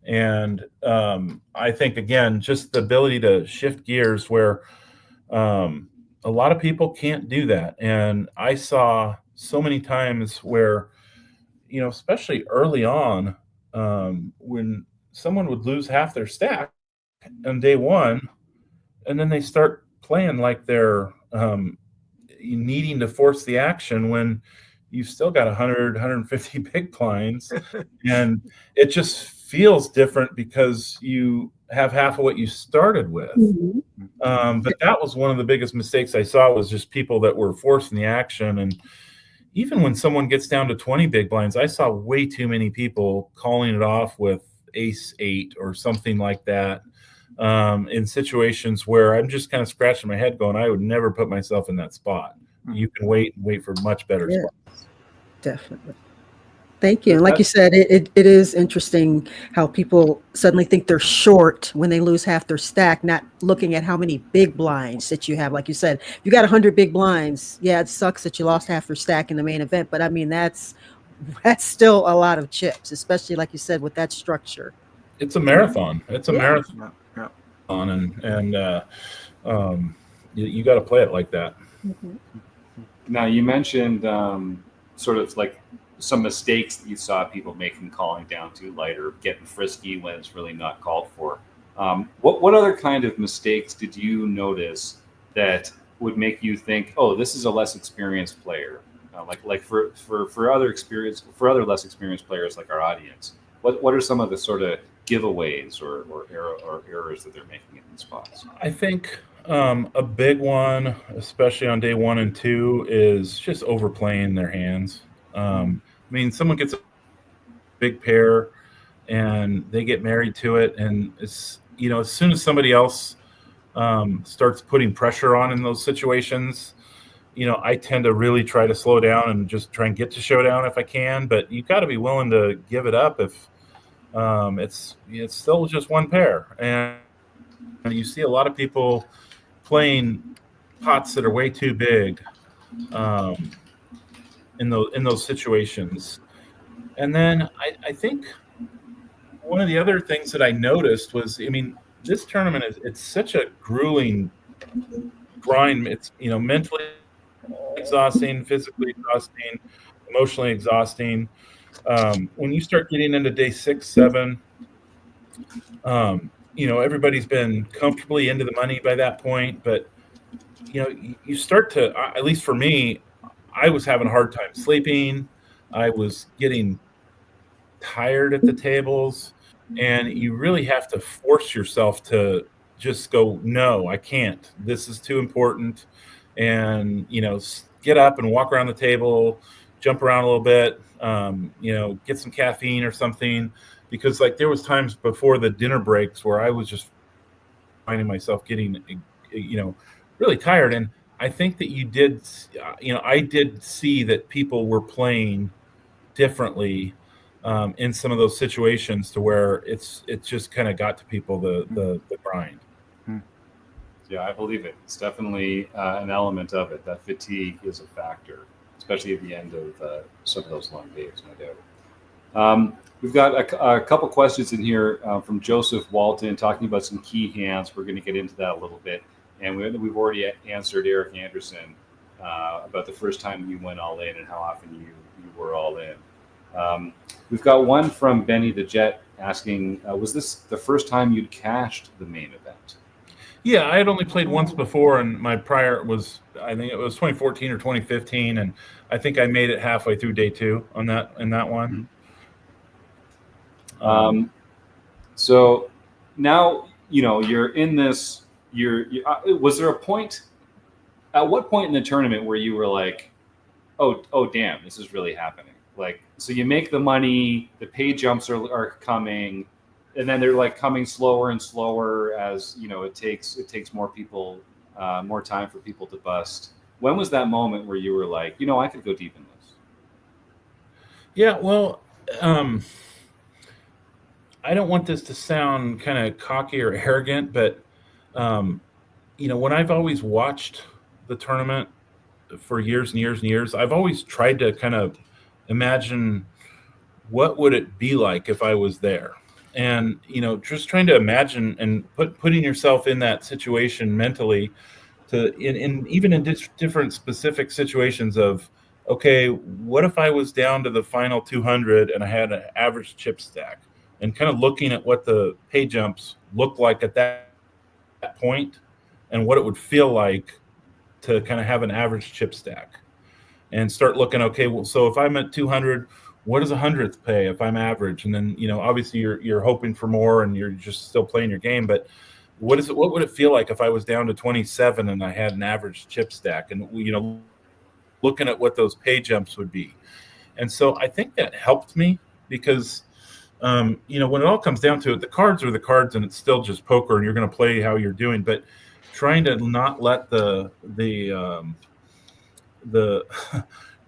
Speaker 3: And I think, again, just the ability to shift gears where a lot of people can't do that. And I saw so many times where, especially early on, when someone would lose half their stack on day one, and then they start playing like they're needing to force the action when you've still got 100, 150 big blinds. And it just feels different because you have half of what you started with. But that was one of the biggest mistakes I saw, was just people that were forcing the action. And even when someone gets down to 20 big blinds, I saw way too many people calling it off with ace 8 or something like that, in situations where I'm just kind of scratching my head going, I would never put myself in that spot. You can wait for much better spots.
Speaker 4: Definitely. Thank you. And like you said, it is interesting how people suddenly think they're short when they lose half their stack, not looking at how many big blinds that you have. Like you said, if you got 100 big blinds, yeah, it sucks that you lost half your stack in the main event. But I mean, that's still a lot of chips, especially like you said, with that structure.
Speaker 3: It's a marathon. It's a marathon.
Speaker 2: Yeah.
Speaker 3: And you got to play it like that.
Speaker 1: Now, you mentioned sort of like some mistakes that you saw people making, calling down too light or getting frisky when it's really not called for. What other kind of mistakes did you notice that would make you think, oh, this is a less experienced player? Like for other less experienced players like our audience, what are some of the sort of giveaways or errors that they're making in these spots?
Speaker 3: I think A big one, especially on day 1 and 2, is just overplaying their hands. I mean, someone gets a big pair and they get married to it, and it's, as soon as somebody else starts putting pressure on in those situations, I tend to really try to slow down and just try and get to showdown if I can. But you got to be willing to give it up if it's still just one pair, and you see a lot of people playing pots that are way too big in those situations. And then I think one of the other things that I noticed was, I mean, this tournament it's such a grueling grind. It's mentally exhausting, physically exhausting, emotionally exhausting. When you start getting into day 6, 7, everybody's been comfortably into the money by that point, but you start to, at least for me, I was having a hard time sleeping. I was getting tired at the tables, and you really have to force yourself to just go, no, I can't. This is too important. And, get up and walk around the table, jump around a little bit, get some caffeine or something. Because there was times before the dinner breaks where I was just finding myself getting, really tired. And I think that I did see that people were playing differently in some of those situations to where it's just kind of got to people, the grind.
Speaker 1: Yeah, I believe it. It's definitely an element of it. That fatigue is a factor, especially at the end of some of those long days, no doubt. We've got a couple questions in here from Joseph Walton talking about some key hands. We're going to get into that a little bit. And we've already answered Eric Anderson about the first time you went all in and how often you were all in. We've got one from Benny the Jet asking, was this the first time you'd cashed the main event?
Speaker 3: Yeah, I had only played once before, and my prior was, I think it was 2014 or 2015, and I think I made it halfway through day 2 in that one.
Speaker 1: So now you're in this. Was there a point? At what point in the tournament where you were like, oh damn, this is really happening? So you make the money, the pay jumps are coming, and then they're coming slower and slower as it takes more people, more time for people to bust. When was that moment where you were like, I could go deep in this?
Speaker 3: Yeah, well, I don't want this to sound kind of cocky or arrogant, but when I've always watched the tournament for years and years and years, I've always tried to kind of imagine what would it be like if I was there. And, just trying to imagine and putting yourself in that situation mentally even in different specific situations of, okay, what if I was down to the final 200 and I had an average chip stack, and kind of looking at what the pay jumps look like at that point and what it would feel like to kind of have an average chip stack, and start looking, okay, well, so if I'm at 200, what does 100th pay if I'm average? And then, obviously you're hoping for more and you're just still playing your game, but what would it feel like if I was down to 27 and I had an average chip stack, and, looking at what those pay jumps would be. And so I think that helped me because, when it all comes down to it, the cards are the cards and it's still just poker and you're going to play how you're doing, but trying to not let the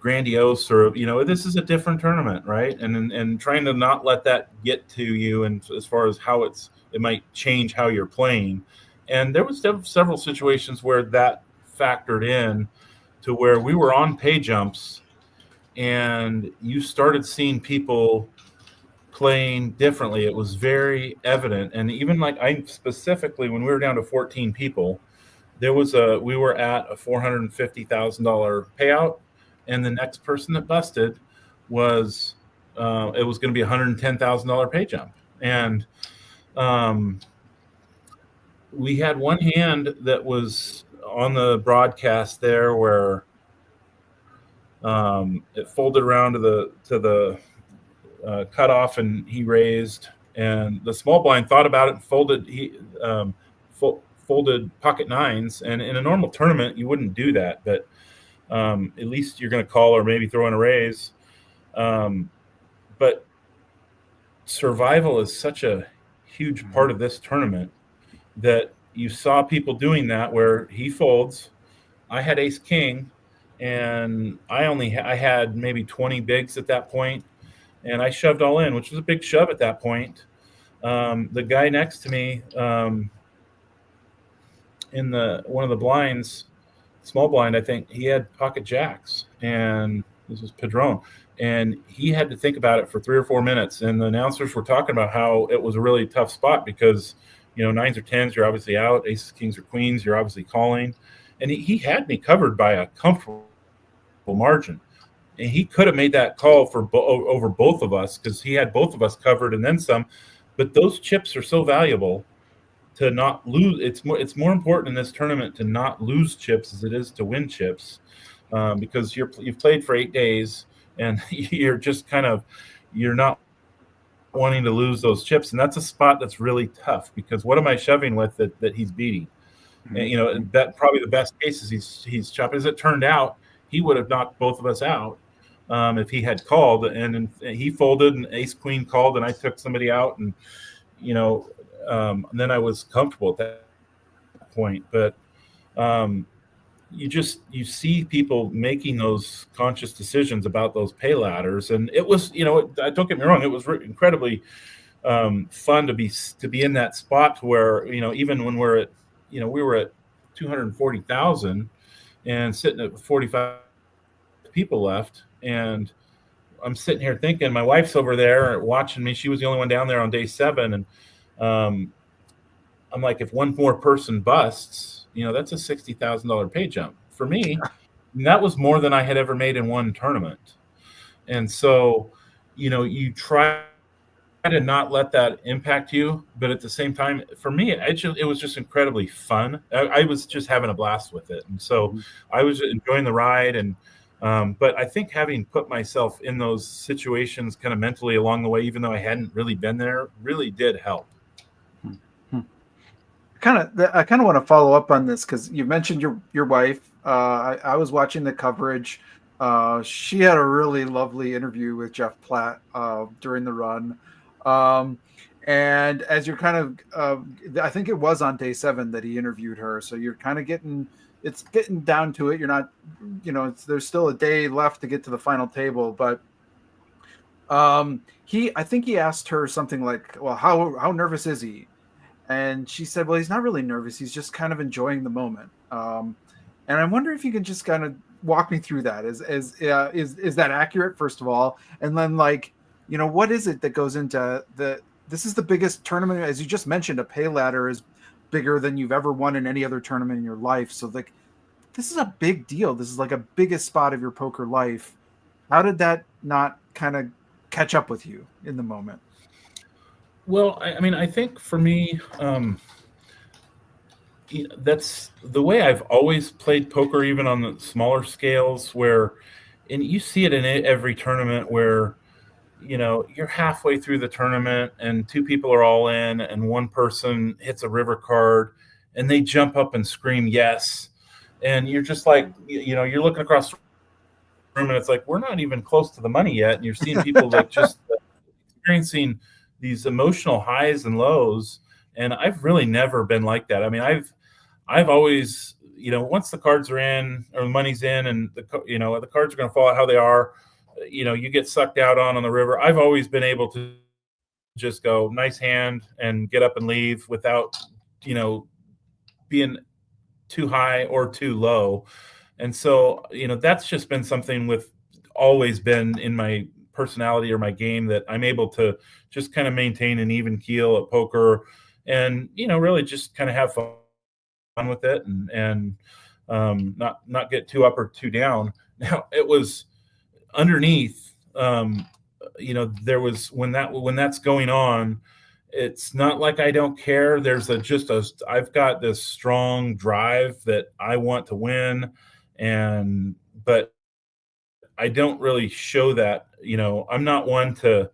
Speaker 3: grandiose or this is a different tournament, right? And trying to not let that get to you, and as far as how it might change how you're playing. And there was several situations where that factored in to where we were on pay jumps and you started seeing people playing differently. It was very evident. And even I specifically, when we were down to 14 people, we were at a $450,000 payout, and the next person that busted was it was going to be a $110,000 pay jump. And we had one hand that was on the broadcast there where it folded around to the cutoff, and he raised, and the small blind thought about it and folded pocket nines, and in a normal tournament you wouldn't do that, but at least you're going to call or maybe throw in a raise. But survival is such a huge part of this tournament that you saw people doing that, where he folds, I had ace king, and I had maybe 20 bigs at that point, and I shoved all in, which was a big shove at that point. The guy next to me in one of the blinds, small blind, I think, he had pocket jacks, and this was Padron, and he had to think about it for 3 or 4 minutes. And the announcers were talking about how it was a really tough spot because, nines or tens, you're obviously out. Aces, kings, or queens, you're obviously calling. And he had me covered by a comfortable margin. And he could have made that call for over both of us, because he had both of us covered and then some. But those chips are so valuable to not lose. It's more important in this tournament to not lose chips as it is to win chips, because you've played for 8 days and you're just you're not wanting to lose those chips. And that's a spot that's really tough, because what am I shoving with that he's beating? Mm-hmm. And, that probably the best case is he's chopping. As it turned out, he would have knocked both of us out if he had called, and he folded, and ace queen called, and I took somebody out, and and then I was comfortable at that point. But you see people making those conscious decisions about those pay ladders, and it was, don't get me wrong, it was incredibly fun to be in that spot where, even when we're at, we were at 240,000 and sitting at 45 people left, and I'm sitting here thinking, my wife's over there watching me. She was the only one down there on day 7, and I'm like, if one more person busts, that's a $60,000 pay jump for me. And that was more than I had ever made in one tournament. And so, you try to not let that impact you, but at the same time, for me, it was just incredibly fun. I was just having a blast with it, and so I was enjoying the ride. And but I think having put myself in those situations kind of mentally along the way, even though I hadn't really been there, really did help.
Speaker 2: I kind of want to follow up on this, because you mentioned your wife. I was watching the coverage. She had a really lovely interview with Jeff Platt during the run. And as you're kind of, I think it was on day 7 that he interviewed her. So you're kind of getting down to it. You're not, there's still a day left to get to the final table, but I think he asked her something like, well, how nervous is he? And she said, well, he's not really nervous. He's just kind of enjoying the moment. And I wonder if you can just kind of walk me through that. Is that accurate, first of all? And then, what is it that goes into this is the biggest tournament, as you just mentioned, a pay ladder is bigger than you've ever won in any other tournament in your life. So this is a big deal. This is like a biggest spot of your poker life. How did that not kind of catch up with you in the moment?
Speaker 3: Well, I think for me, that's the way I've always played poker, even on the smaller scales, and you see it in every tournament where, you're halfway through the tournament and 2 people are all in and one person hits a river card and they jump up and scream yes. And you're just like, you're looking across the room and it's like, we're not even close to the money yet. And you're seeing people just experiencing these emotional highs and lows. And I've really never been like that. I've always, once the cards are in or the money's in and the cards are going to fall out how they are, you get sucked out on the river. I've always been able to just go nice hand and get up and leave without, being too high or too low. And so, that's just been something always been in my personality or my game, that I'm able to just kind of maintain an even keel at poker and, really just kind of have fun with it and not get too up or too down. Now it was underneath, there was when that's going on, it's not like I don't care. There's I've got this strong drive that I want to win, but I don't really show that. I'm not one to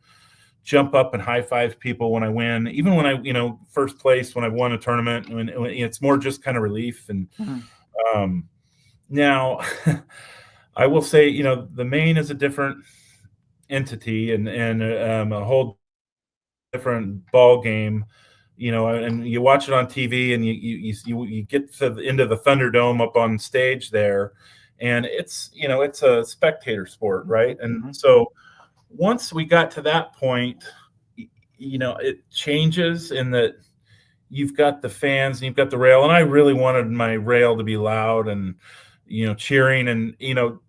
Speaker 3: jump up and high five people when I win, even when I, first place when I won a tournament. When it's more just kind of relief. And now, I will say, the main is a different entity and a whole different ball game. And you watch it on TV, and you get into the Thunderdome up on stage there, and it's a spectator sport, right? And so once we got to that point, it changes in that you've got the fans and you've got the rail, and I really wanted my rail to be loud and cheering and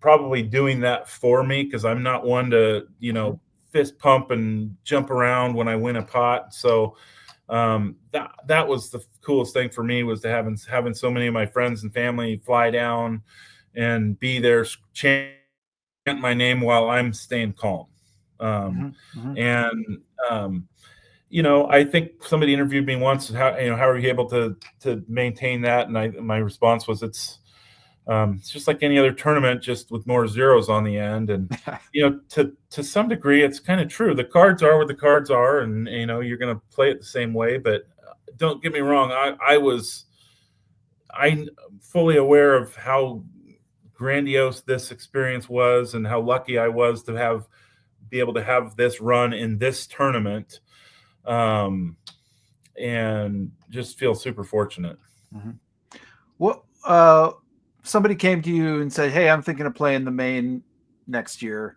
Speaker 3: probably doing that for me, because I'm not one to fist pump and jump around when I win a pot. So that was the coolest thing for me, was to having so many of my friends and family fly down and be there, chant my name while I'm staying calm. And I think somebody interviewed me once, how are you able to maintain that? And my response was, it's just like any other tournament, just with more zeros on the end. And to some degree, it's kind of true. The cards are what the cards are, and you're going to play it the same way. But don't get me wrong, I'm fully aware of how grandiose this experience was, and how lucky I was to be able to have this run in this tournament, and just feel super fortunate.
Speaker 2: What somebody came to you and said, "Hey, I'm thinking of playing the main next year."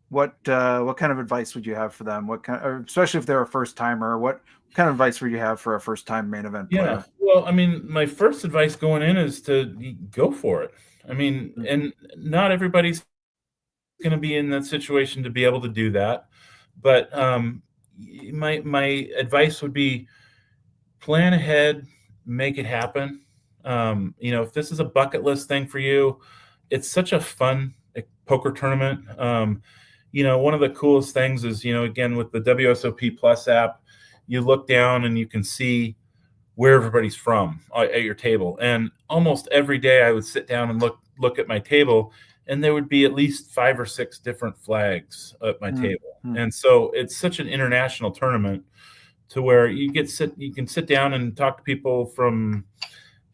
Speaker 2: What kind of advice would you have for them? Especially if they're a first timer, what kind of advice would you have for a first time main event player?
Speaker 3: Yeah, well, I mean, my first advice going in is to go for it. I mean, and not everybody's going to be in that situation to be able to do that, but my advice would be, plan ahead, make it happen. If this is a bucket list thing for you, it's such a fun poker tournament. One of the coolest things is, again, with the WSOP Plus app, you look down and you can see where everybody's from at your table. And almost every day I would sit down and look at my table, and there would be at least 5 or 6 different flags at my table. And so it's such an international tournament, to where you can sit down and talk to people from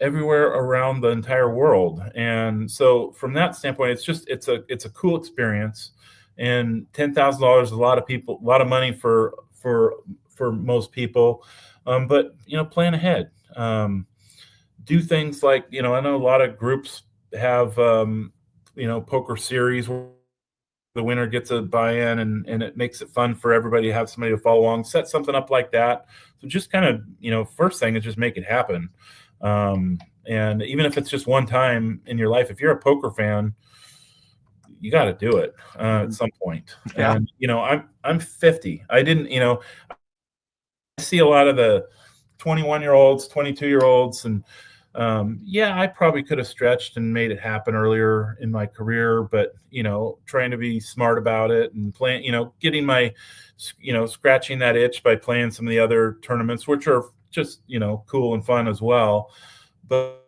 Speaker 3: everywhere around the entire world. And so from that standpoint, it's a cool experience. And $10,000 is a lot of money for most people. But plan ahead. Do things like, I know a lot of groups have poker series where the winner gets a buy-in, and it makes it fun for everybody to have somebody to follow along. Set something up like that. So just kind of, first thing is just make it happen. And even if it's just one time in your life, if you're a poker fan, you got to do it at some point.
Speaker 2: Yeah.
Speaker 3: And I'm 50. I didn't, I see a lot of the 21-year-olds, 22-year-olds, and I probably could have stretched and made it happen earlier in my career, but trying to be smart about it and playing, getting my, scratching that itch by playing some of the other tournaments, which are just cool and fun as well. But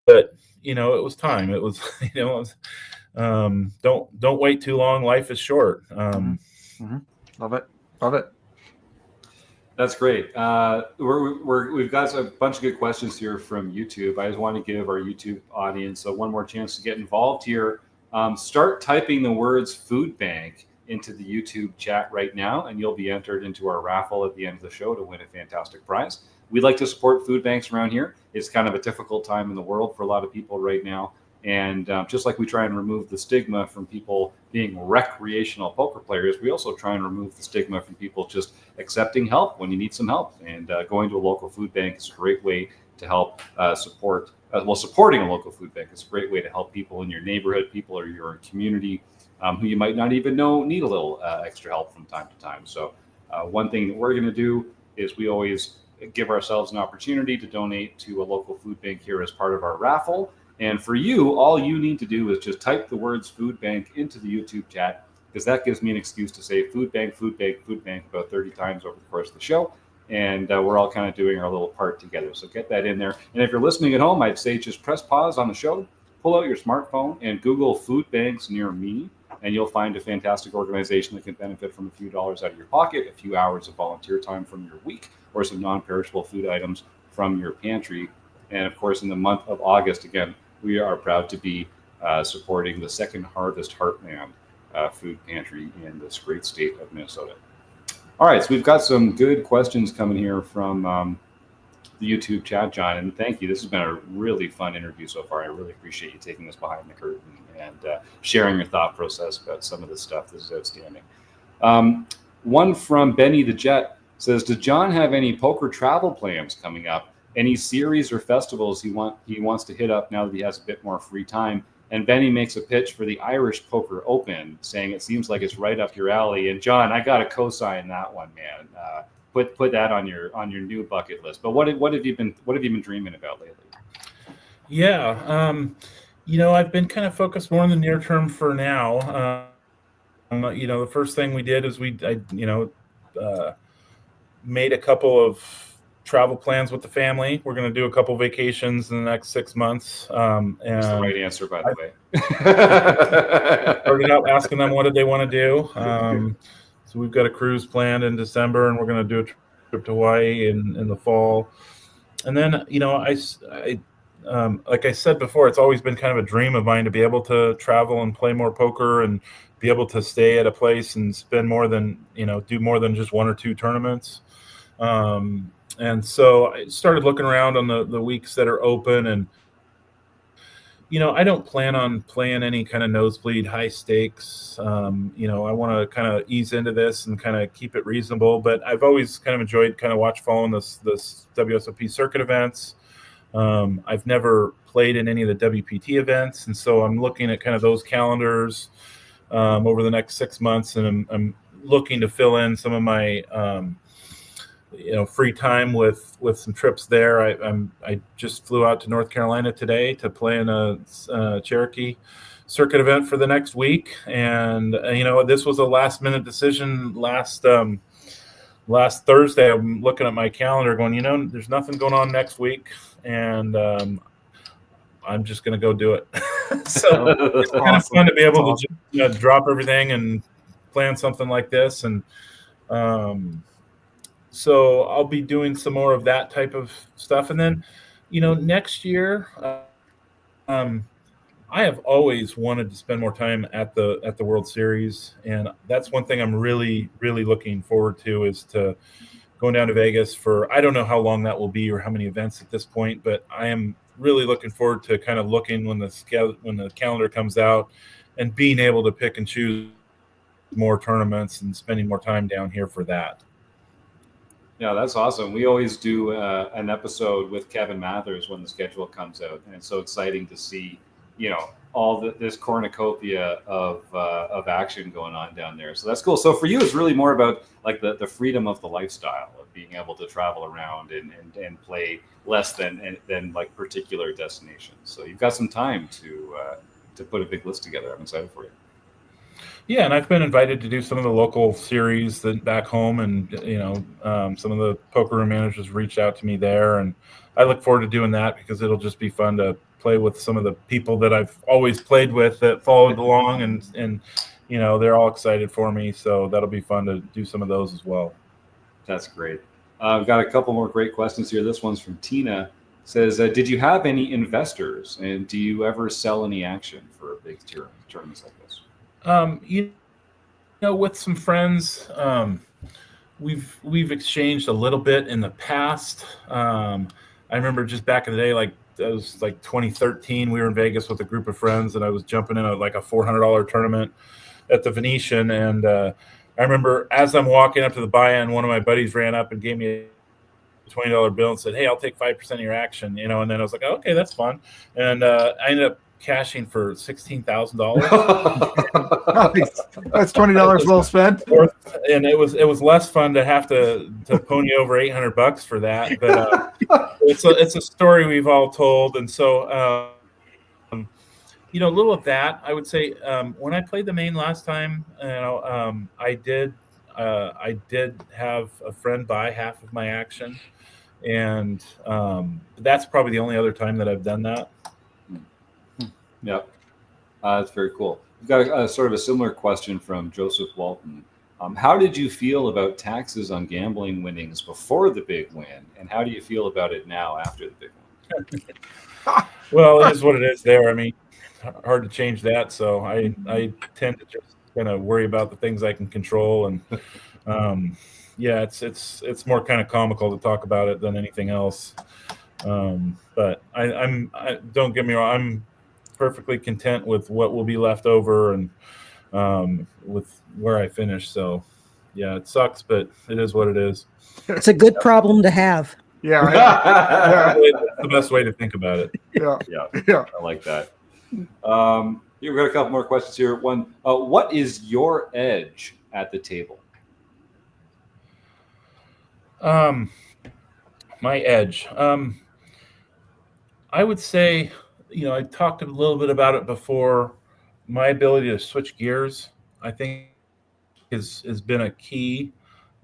Speaker 3: it was time. It was don't wait too long. Life is short.
Speaker 2: Love it.
Speaker 1: That's great. We've got a bunch of good questions here from YouTube. I just want to give our YouTube audience one more chance to get involved here. Start typing the words food bank into the YouTube chat right now, and you'll be entered into our raffle at the end of the show to win a fantastic prize. We like to support food banks around here. It's kind of a difficult time in the world for a lot of people right now. And just like we try and remove the stigma from people being recreational poker players, we also try and remove the stigma from people just accepting help when you need some help. And going to a local food bank is a great way to help supporting a local food bank is a great way to help people in your neighborhood, people or your community who you might not even know need a little extra help from time to time. So one thing that we're going to do is we always give ourselves an opportunity to donate to a local food bank here as part of our raffle. And for you, all you need to do is just type the words food bank into the YouTube chat, because that gives me an excuse to say food bank, food bank, food bank about 30 times over the course of the show. And we're all kind of doing our little part together. So get that in there. And if you're listening at home, I'd say just press pause on the show, pull out your smartphone and Google food banks near me. and you'll find a fantastic organization that can benefit from a few dollars out of your pocket, a few hours of volunteer time from your week, or some non-perishable food items from your pantry. And of course, in the month of August, again, we are proud to be supporting the Second Harvest Heartland Food Pantry in this great state of Minnesota. All right, so we've got some good questions coming here from the YouTube chat, John, and thank you. This has been a really fun interview so far. I really appreciate you taking this behind the curtain and sharing your thought process about some of this stuff. This is outstanding. One from Benny the Jet says, does John have any poker travel plans coming up? Any series or festivals he wants to hit up now that he has a bit more free time? And Benny makes a pitch for the Irish Poker Open, saying it seems like it's right up your alley. And John, I got to co-sign that one, man. Put that on your new bucket list. But what have you been dreaming about lately?
Speaker 3: Yeah, I've been kind of focused more on the near term for now. The first thing we did is I made a couple of travel plans with the family. We're going to do a couple vacations in the next 6 months.
Speaker 1: That's the right answer, by the way.
Speaker 3: Started out asking them what did they want to do. So we've got a cruise planned in December, and we're going to do a trip to Hawaii in the fall. And then, like I said before, it's always been kind of a dream of mine to be able to travel and play more poker and be able to stay at a place and spend more than, do more than just one or two tournaments. And so I started looking around on the weeks that are open, and I don't plan on playing any kind of nosebleed high stakes. I want to kind of ease into this and kind of keep it reasonable, but I've always kind of enjoyed kind of following this WSOP circuit events. I've never played in any of the WPT events, and so I'm looking at kind of those calendars over the next 6 months, and I'm looking to fill in some of my free time with some trips there. I just flew out to North Carolina today to play in a Cherokee circuit event for the next week, and this was a last minute decision last Thursday. I'm looking at my calendar going, there's nothing going on next week, and I'm just going to go do it. So it's kind of fun to be able to just, drop everything and plan something like this. And so I'll be doing some more of that type of stuff. And then, next year, I have always wanted to spend more time at the World Series. And that's one thing I'm really, really looking forward to, is to going down to Vegas for, I don't know how long that will be or how many events at this point, but I am really looking forward to kind of looking when the calendar comes out and being able to pick and choose more tournaments and spending more time down here for that.
Speaker 1: Yeah, that's awesome. We always do an episode with Kevin Mathers when the schedule comes out, and it's so exciting to see, all this cornucopia of action going on down there. So that's cool. So for you, it's really more about like the freedom of the lifestyle of being able to travel around and play less than like particular destinations. So you've got some time to put a big list together. I'm excited for you.
Speaker 3: Yeah, and I've been invited to do some of the local series back home, and some of the poker room managers reached out to me there, and I look forward to doing that because it'll just be fun to play with some of the people that I've always played with that followed along, and they're all excited for me, so that'll be fun to do some of those as well. That's
Speaker 1: great. I've got a couple more great questions here. This one's from Tina. It says, did you have any investors, and do you ever sell any action for big tournaments like this?
Speaker 3: With some friends, we've exchanged a little bit in the past. I remember just back in the day, like it was like 2013, we were in Vegas with a group of friends, and I was jumping in a $400 tournament at the Venetian. And I remember as I'm walking up to the buy-in, one of my buddies ran up and gave me a $20 bill and said, "Hey, I'll take 5% of your action." And then I was like, "Okay, that's fun." And I ended up cashing for $16,000.
Speaker 2: That's $20 well spent.
Speaker 3: And it was less fun to have to pony over $800 for that, but it's a story we've all told. And so a little of that, I would say, when I played the main last time, I did have a friend buy half of my action, and that's probably the only other time that I've done that.
Speaker 1: Yep. That's very cool. We've got a sort of a similar question from Joseph Walton. How did you feel about taxes on gambling winnings before the big win, and how do you feel about it now after the big win?
Speaker 3: Well, it is what it is there. I mean, hard to change that. So I tend to just kind of worry about the things I can control. And yeah, it's more kind of comical to talk about it than anything else. But I don't get me wrong. I'm perfectly content with what will be left over and with where I finish. So yeah, it sucks, but it is what it is.
Speaker 4: It's a good problem to have.
Speaker 2: Yeah.
Speaker 3: That's the best way to think about it.
Speaker 2: Yeah.
Speaker 1: I like that. We've got a couple more questions here. One, what is your edge at the table?
Speaker 3: My edge. I would say, I talked a little bit about it before. My ability to switch gears, I think, has been a key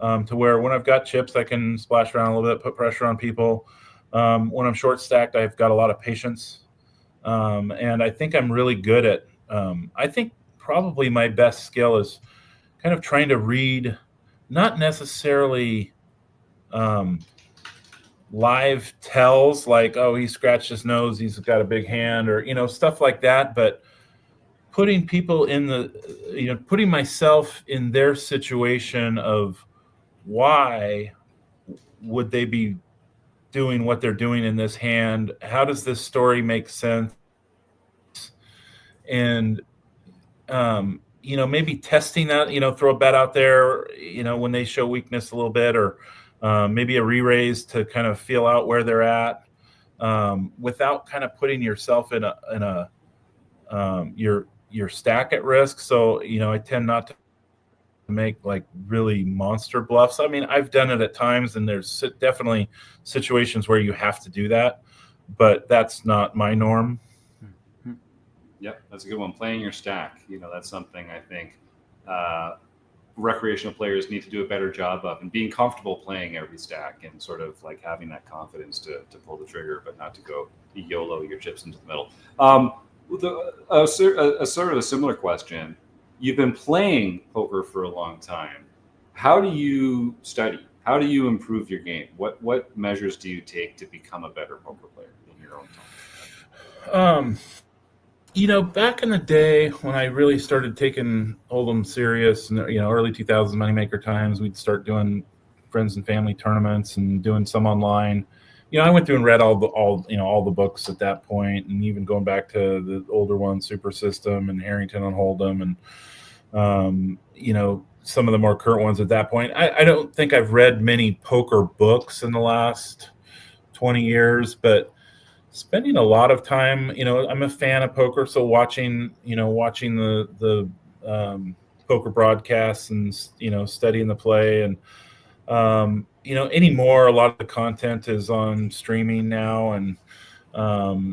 Speaker 3: to where when I've got chips, I can splash around a little bit, put pressure on people. When I'm short stacked, I've got a lot of patience. And I think I'm really good at, I think probably my best skill is kind of trying to read, not necessarily live tells like, oh, he scratched his nose, he's got a big hand, or, stuff like that. But putting people in putting myself in their situation of why would they be doing what they're doing in this hand? How does this story make sense? And, maybe testing that, throw a bet out there, when they show weakness a little bit, or maybe a re-raise to kind of feel out where they're at, without kind of putting yourself in your stack at risk. So, I tend not to make like really monster bluffs. I mean, I've done it at times, and there's definitely situations where you have to do that, but that's not my norm.
Speaker 1: Yep, that's a good one. Playing your stack, that's something I think recreational players need to do a better job of, and being comfortable playing every stack and sort of like having that confidence to pull the trigger, but not to go YOLO your chips into the middle. A sort of a similar question. You've been playing poker for a long time. How do you study? How do you improve your game? What measures do you take to become a better poker player in your own time?
Speaker 3: Back in the day when I really started taking Hold'em serious, and early 2000s moneymaker times, we'd start doing friends and family tournaments and doing some online. I went through and read all the books at that point, and even going back to the older ones, Super System and Harrington on Hold'em, and some of the more current ones at that point. I don't think I've read many poker books in the last 20 years, but spending a lot of time, I'm a fan of poker, so watching the poker broadcasts and studying the play, and anymore, a lot of the content is on streaming now, and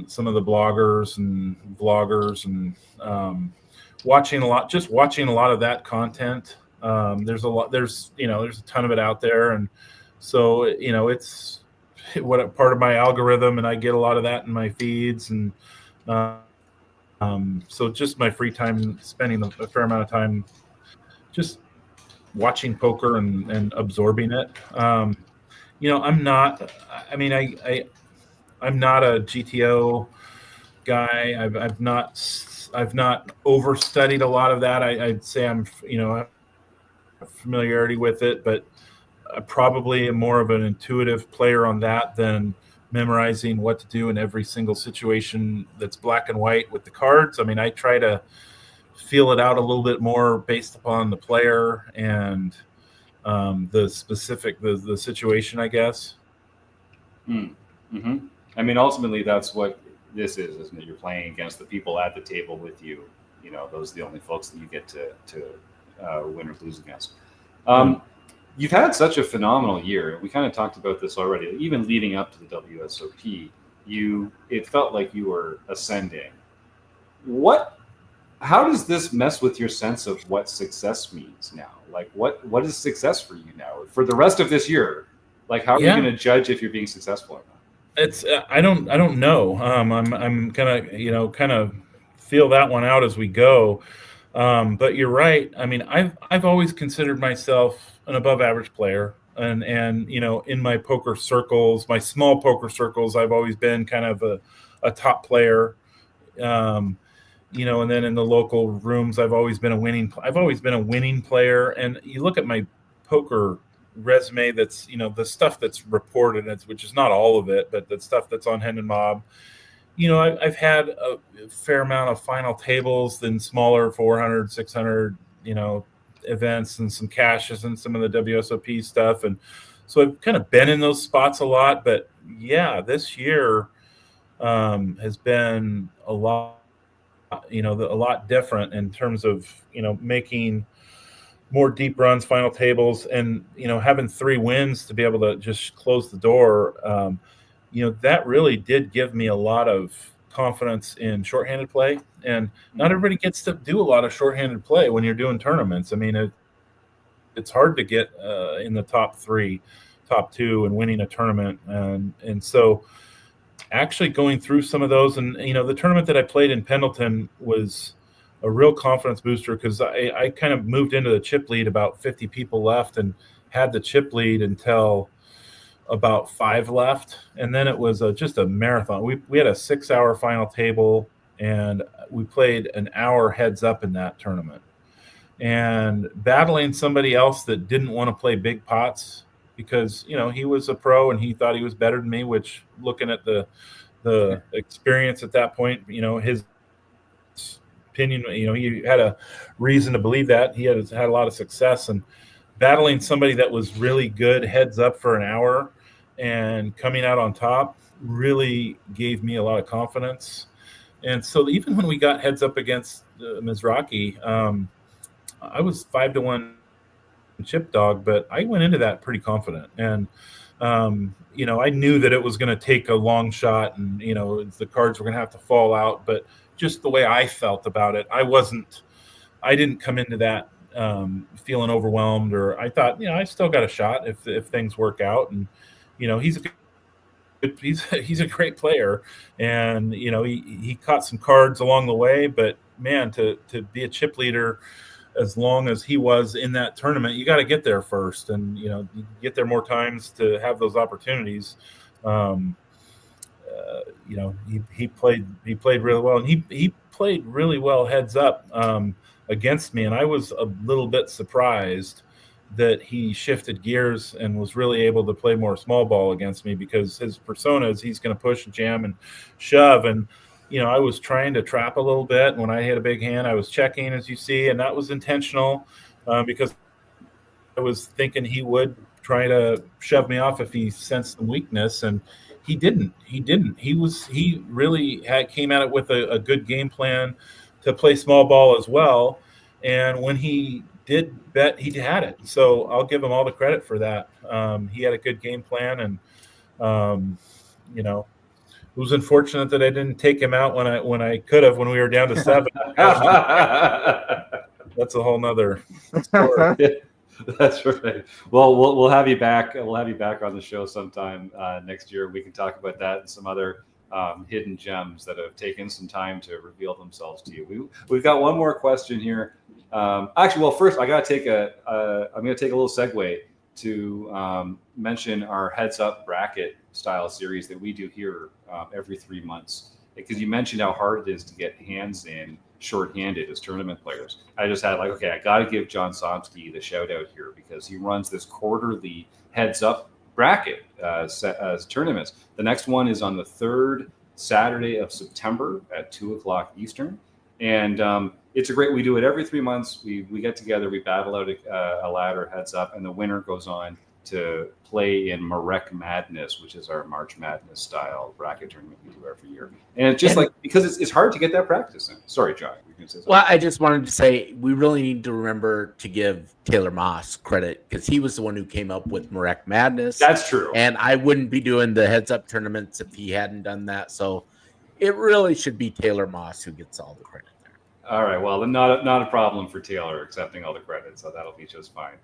Speaker 3: some of the bloggers and vloggers, and watching a lot of that content. There's a ton of it out there, and so it's what part of my algorithm, and I get a lot of that in my feeds, and so just my free time, spending a fair amount of time just watching poker and absorbing it. I'm not a GTO guy. I've not overstudied a lot of that. I'd say I'm familiarity with it, but I probably am more of an intuitive player on that than memorizing what to do in every single situation that's black and white with the cards. I mean, I try to feel it out a little bit more based upon the player and the specific, the situation, I guess.
Speaker 1: Mm-hmm. I mean, ultimately, that's what this is, isn't it? You're playing against the people at the table with you. Those are the only folks that you get to win or lose against. You've had such a phenomenal year. We kind of talked about this already. Even leading up to the WSOP, it felt like you were ascending. How does this mess with your sense of what success means now? Like, what is success for you now for the rest of this year? Like, how are you going to judge if you're being successful or not?
Speaker 3: It's I don't know. I'm kind of feel that one out as we go. But you're right. I mean, I've always considered myself an above average player, and in my poker circles, my small poker circles, I've always been kind of a top player. Um, and then in the local rooms, I've always been a winning player. And you look at my poker resume, that's the stuff that's reported, which is not all of it, but the stuff that's on Hand and Mob. I've had a fair amount of final tables in smaller 400, 600, events, and some cashes and some of the WSOP stuff. And so I've kind of been in those spots a lot. But yeah, this year has been a lot different in terms of, making more deep runs, final tables, and, having 3 wins to be able to just close the door. That really did give me a lot of confidence in shorthanded play. And not everybody gets to do a lot of shorthanded play when you're doing tournaments. I mean, it's hard to get in the top 3, top 2 and winning a tournament. And so actually going through some of those, and, the tournament that I played in Pendleton was a real confidence booster, because I kind of moved into the chip lead about 50 people left and had the chip lead until about 5 left, and then it was just a marathon. We had a 6-hour final table, and we played an hour heads up in that tournament, and battling somebody else that didn't want to play big pots because he was a pro and he thought he was better than me, which, looking at the experience at that point, his opinion, he had a reason to believe that. He had a lot of success, and battling somebody that was really good heads up for an hour and coming out on top really gave me a lot of confidence. And so even when we got heads up against Mizrachi, I was 5-1 chip dog, but I went into that pretty confident. And, I knew that it was going to take a long shot, and, the cards were going to have to fall out. But just the way I felt about it, I didn't come into that feeling overwhelmed, or I thought, I still got a shot if things work out. And, he's a great player, and, he caught some cards along the way, but man, to be a chip leader as long as he was in that tournament, you got to get there first, and, you get there more times to have those opportunities. He played really well, and he played really well heads up against me. And I was a little bit surprised that he shifted gears and was really able to play more small ball against me, because his persona is he's going to push and jam and shove. And, I was trying to trap a little bit. When I hit a big hand, I was checking, as you see, and that was intentional because I was thinking he would try to shove me off if he sensed some weakness, and he didn't. He really came at it with a good game plan to play small ball as well. And when he did bet, he had it. So I'll give him all the credit for that. He had a good game plan, and it was unfortunate that I didn't take him out when I could have, when we were down to 7. That's a whole nother story.
Speaker 1: That's right. Well, we'll have you back. We'll have you back on the show sometime next year. We can talk about that and some other hidden gems that have taken some time to reveal themselves to you. We've got one more question here. Actually, well, first I'm going to take a little segue to mention our heads up bracket style series that we do here every 3 months, because you mentioned how hard it is to get hands in shorthanded as tournament players. I just had I got to give John Somsky the shout out here, because he runs this quarterly heads up bracket as tournaments. The next one is on the 3rd Saturday of September at 2:00 Eastern. And it's we do it every 3 months. We get together, we battle out a ladder heads up, and the winner goes on to play in Marek Madness, which is our March Madness style bracket tournament we do every year. And it's just because it's hard to get that practice in. Sorry, John. You can say something.
Speaker 5: Well, I just wanted to say we really need to remember to give Taylor Moss credit, because he was the one who came up with Marek Madness.
Speaker 1: That's true.
Speaker 5: And I wouldn't be doing the heads up tournaments if he hadn't done that. So it really should be Taylor Moss who gets all the credit there.
Speaker 1: All right. Well, then not a problem for Taylor accepting all the credit, so that'll be just fine.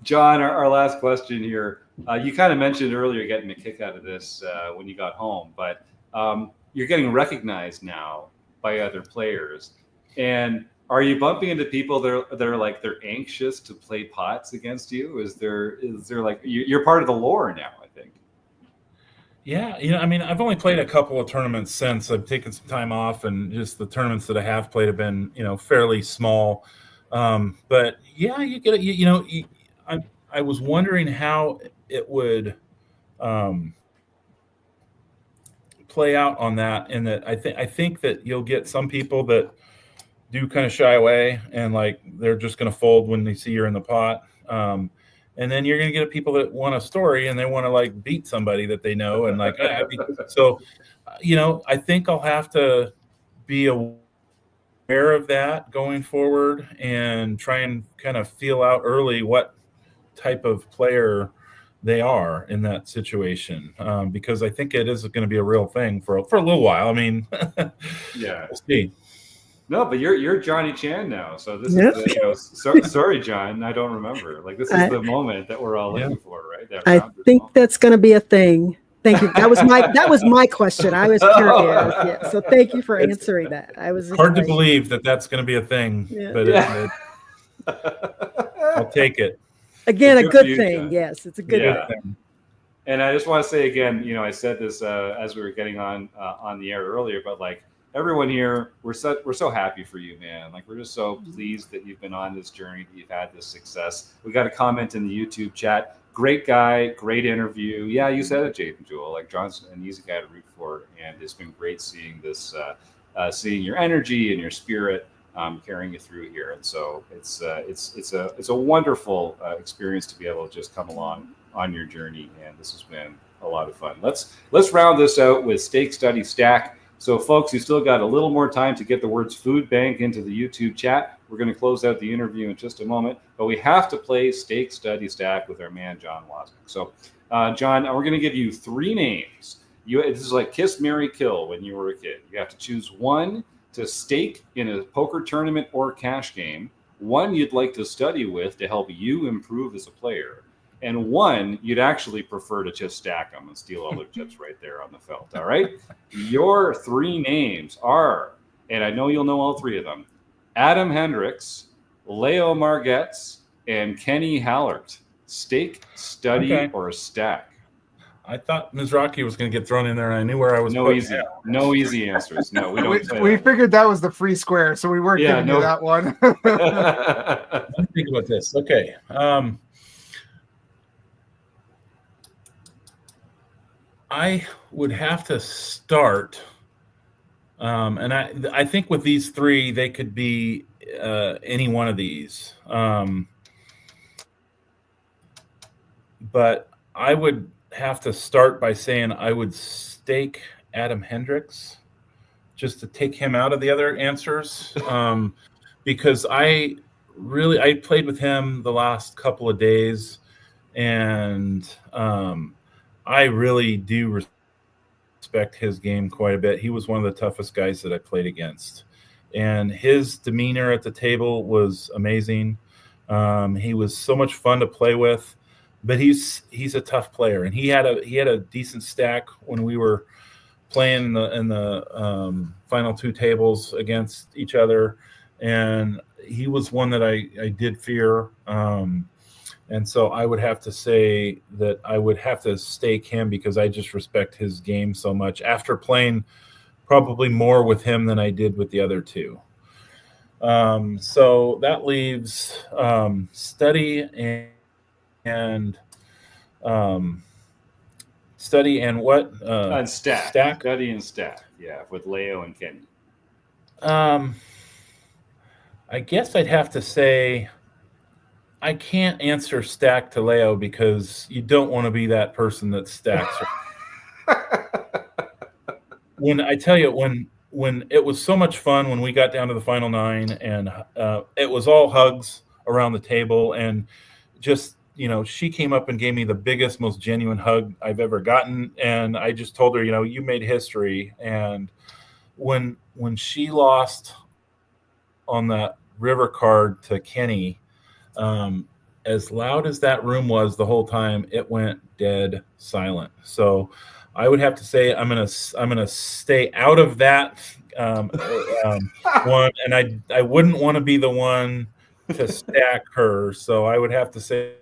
Speaker 1: John, our last question here. You kind of mentioned earlier getting a kick out of this when you got home, but you're getting recognized now by other players. And Are you bumping into people that are like they're anxious to play pots against you? Is there like you're part of the lore now? I think.
Speaker 3: Yeah, I mean, I've only played a couple of tournaments since I've taken some time off, and just the tournaments that I have played have been, fairly small. But yeah, you get it. I was wondering how it would play out on that, and that I think that you'll get some people that do kind of shy away and like they're just going to fold when they see you're in the pot. And then you're going to get people that want a story and they want to like beat somebody that they know and like so I think I'll have to be aware of that going forward and try and kind of feel out early what type of player they are in that situation, because I think it is going to be a real thing for a little while. I mean,
Speaker 1: yeah,
Speaker 3: we'll see.
Speaker 1: No, but you're Johnny Chan now, so this is sorry, John, I don't remember. Like this is the moment that we're all looking for, right?
Speaker 4: I think that's going to be a thing. Thank you. That was my question. I was curious. Yeah. So thank you for answering that. I was
Speaker 3: hard to believe that that's going to be a thing, but I'll take it.
Speaker 4: Again, a good thing. John. Yes, it's a good thing.
Speaker 1: And I just want to say again, I said this as we were getting on the air earlier, but like. Everyone here, we're so happy for you, man. Like we're just so pleased that you've been on this journey, that you've had this success. We got a comment in the YouTube chat. Great guy, great interview. Yeah, you said it, Jade and Jewel. Like John's an easy guy to root for, and it's been great seeing this, seeing your energy and your spirit carrying you through here. And so it's a wonderful experience to be able to just come along on your journey, and this has been a lot of fun. Let's round this out with Stake, Study, Stack. So, folks, you still got a little more time to get the words food bank into the YouTube chat. We're going to close out the interview in just a moment, but we have to play Stake, Study, Stack with our man, John Wasnock. So, John, we're going to give you 3 names. This is like Kiss, Marry, Kill when you were a kid. You have to choose one to stake in a poker tournament or cash game, one you'd like to study with to help you improve as a player, and one you'd actually prefer to just stack them and steal all their chips right there on the felt. All right. Your 3 names are, and I know you'll know all 3 of them, Adam Hendricks, Leo Margetts, and Kenny Hallert. Stake, study, or stack?
Speaker 3: I thought Mizrachi was going to get thrown in there, and I knew where I was.
Speaker 1: No easy answers. No, we don't.
Speaker 2: We figured that was the free square, so we weren't giving you that one.
Speaker 3: Let me think about this. Okay. I would have to start, and I think with these 3, they could be any one of these. But I would have to start by saying I would stake Adam Hendricks just to take him out of the other answers, because I played with him the last couple of days, and I really do respect his game quite a bit. He was one of the toughest guys that I played against, and his demeanor at the table was amazing. He was so much fun to play with, but he's a tough player, and he had a decent stack when we were playing in the final 2 tables against each other, and he was one that I did fear. And so I would have to say that I would have to stake him because I just respect his game so much after playing probably more with him than I did with the other 2. So that leaves study and what?
Speaker 1: And stack. Study and stack. Yeah, with Leo and Kenny.
Speaker 3: I guess I'd have to say I can't answer stack to Leo because you don't want to be that person that stacks. When it was so much fun when we got down to the final 9, and it was all hugs around the table, and just she came up and gave me the biggest, most genuine hug I've ever gotten, and I just told her, you made history. And when she lost on that river card to Kenny, as loud as that room was the whole time, it went dead silent. So I would have to say I'm gonna stay out of that one, and I wouldn't want to be the one to stack her. So I would have to say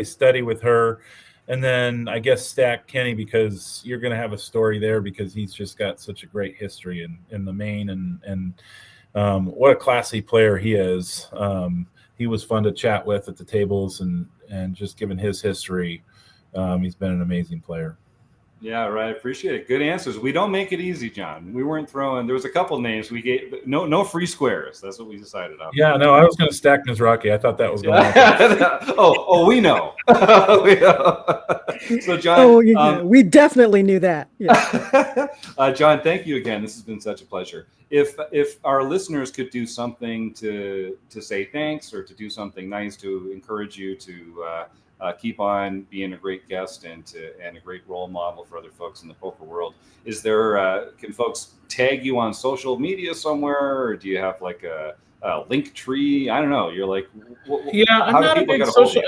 Speaker 3: study with her, and then I guess stack Kenny, because you're going to have a story there, because he's just got such a great history in the main, and what a classy player he is. He was fun to chat with at the tables, and just given his history, he's been an amazing player.
Speaker 1: Yeah, right. Appreciate it. Good answers. We don't make it easy, John. We weren't throwing. There was a couple names we gave. No free squares. That's what we decided on.
Speaker 3: Yeah, no, I was going to stack Mizraki. I thought that was going to happen.
Speaker 1: Oh, we know. We know. So, John.
Speaker 4: Oh, yeah, we definitely knew that. Yeah.
Speaker 1: John, thank you again. This has been such a pleasure. If our listeners could do something to say thanks, or to do something nice to encourage you to keep on being a great guest and a great role model for other folks in the poker world, is there? Can folks tag you on social media somewhere, or do you have like a link tree? I don't know. You're like,
Speaker 3: I'm not a big social.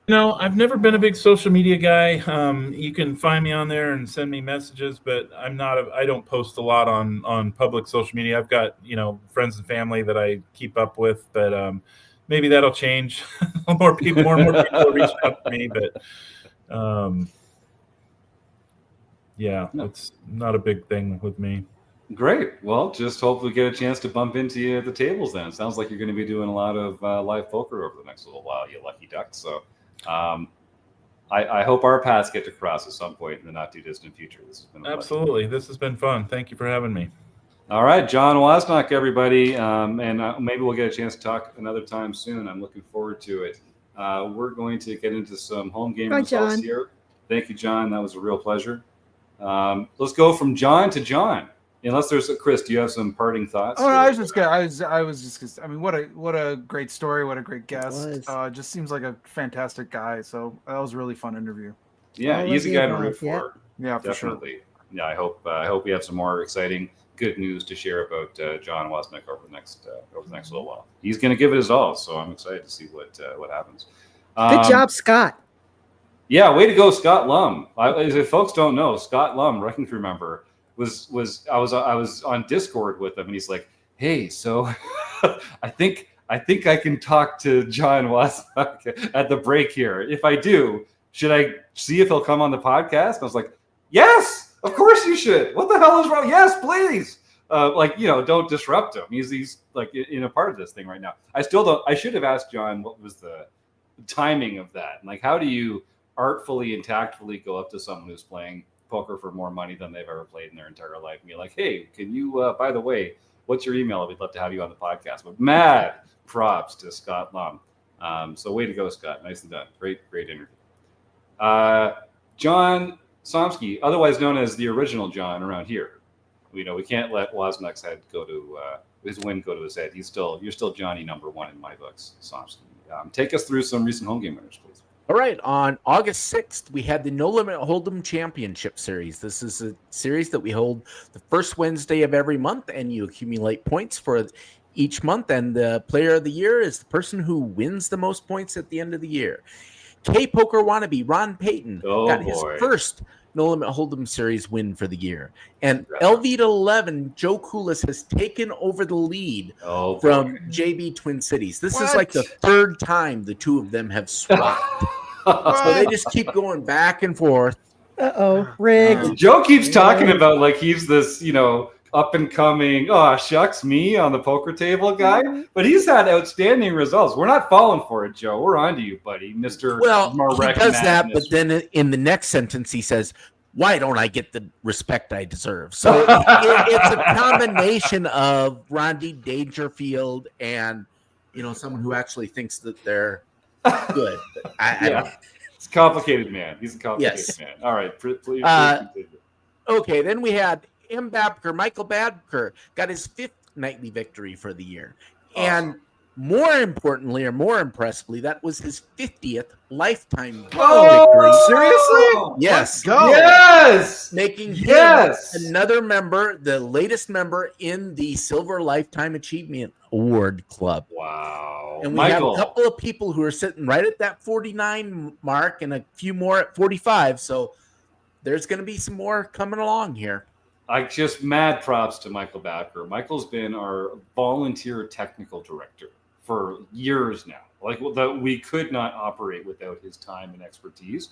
Speaker 3: No, I've never been a big social media guy. You can find me on there and send me messages, but I don't post a lot on public social media. I've got friends and family that I keep up with, but maybe that'll change. More and more people are reaching out to me, but it's not a big thing with me.
Speaker 1: Great. Well, just hope we get a chance to bump into you at the tables then. It sounds like you're going to be doing a lot of live poker over the next little while, you lucky duck. So I hope our paths get to cross at some point in the not too distant future. This has been
Speaker 3: absolutely. This has been fun. Thank you for having me.
Speaker 1: All right, John Wasnock, everybody, and maybe we'll get a chance to talk another time soon. I'm looking forward to it. We're going to get into some home game results here. Thank you, John. That was a real pleasure. Let's go from John to John. Unless there's Chris, do you have some parting thoughts?
Speaker 2: Oh, no, I was just gonna. I mean, what a great story. What a great guest. Just seems like a fantastic guy. So that was a really fun interview.
Speaker 1: Yeah, easy guy to root for.
Speaker 2: Yeah, for
Speaker 1: definitely.
Speaker 2: Sure.
Speaker 1: Yeah, I hope we have some more exciting, good news to share about John Wasnock over the next little while. He's going to give it his all, so I'm excited to see what happens.
Speaker 4: Good job, Scott.
Speaker 1: Yeah, way to go, Scott Lum. If folks don't know, Scott Lum, RECing Crew member, I was on Discord with him, and he's like, "Hey, so I think I can talk to John Wasnock at the break here. If I do, should I see if he'll come on the podcast?" And I was like, "Yes, of course you should. What the hell is wrong? Yes, please." Don't disrupt him. He's like in a part of this thing right now. I still don't. I should have asked John what was the timing of that. And like, how do you artfully and tactfully go up to someone who's playing poker for more money than they've ever played in their entire life and be like, "Hey, can you, by the way, what's your email? We'd love to have you on the podcast." But mad props to Scott Lum. So way to go, Scott. Nicely done. Great interview. John Somsky, otherwise known as the original John around here. We can't let Wasnock's head go to his win go to his head. You're still Johnny number one in my books, Somsky. Take us through some recent home game winners, please.
Speaker 5: All right. On August 6th, we had the No Limit Hold'em Championship Series. This is a series that we hold the first Wednesday of every month, and you accumulate points for each month. And the player of the year is the person who wins the most points at the end of the year. K-Poker wannabe Ron Payton got his first No Limit Hold'em Series win for the year. And LV to 11, Joe Koulis has taken over the lead from JB Twin Cities. This is like the third time the two of them have swapped. So they just keep going back and forth.
Speaker 4: Rigged.
Speaker 1: Joe keeps talking about like he's this, up and coming, shucks me on the poker table guy. But he's had outstanding results. We're not falling for it, Joe. We're on to you, buddy, Mr.
Speaker 5: He does that, but then in the next sentence he says, "Why don't I get the respect I deserve?" So it's a combination of Rodney Dangerfield and someone who actually thinks that they're good. I don't know.
Speaker 1: It's complicated, man. He's a complicated man. All right, please continue.
Speaker 5: Okay, then we had Michael Babker got his 5th nightly victory for the year. Awesome. And more importantly, or more impressively, that was his 50th lifetime victory.
Speaker 1: Seriously?
Speaker 5: Yes.
Speaker 2: Let's go.
Speaker 1: Yes.
Speaker 5: Making him another member, the latest member in the Silver Lifetime Achievement Award Club.
Speaker 1: Wow.
Speaker 5: And we have a couple of people who are sitting right at that 49 mark and a few more at 45. So there's going to be some more coming along here.
Speaker 1: I just mad props to Michael Backer. Michael's been our volunteer technical director for years now. Like we could not operate without his time and expertise.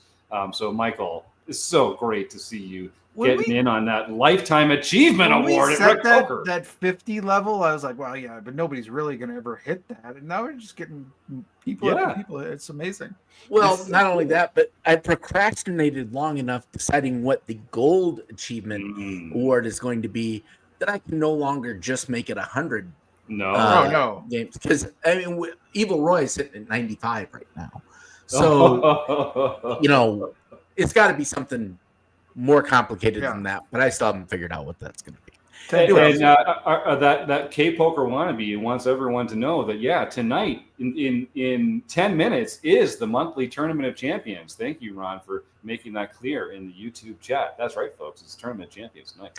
Speaker 1: So Michael, it's so great to see you getting in on that Lifetime Achievement Award at RecPoker.
Speaker 2: That 50 level, I was like, well, yeah, but nobody's really going to ever hit that. And now we're just getting people after people. It's amazing.
Speaker 5: Well, not only that, but I procrastinated long enough deciding what the gold achievement award is going to be that I can no longer just make it 100.
Speaker 1: No.
Speaker 5: Games, because I mean, Evil Roy is sitting at 95 right now. So, it's got to be something more complicated than that, but I still haven't figured out what that's going to be.
Speaker 1: And that K-Poker wannabe wants everyone to know that, tonight in 10 minutes is the monthly Tournament of Champions. Thank you, Ron, for making that clear in the YouTube chat. That's right, folks. It's Tournament of Champions tonight.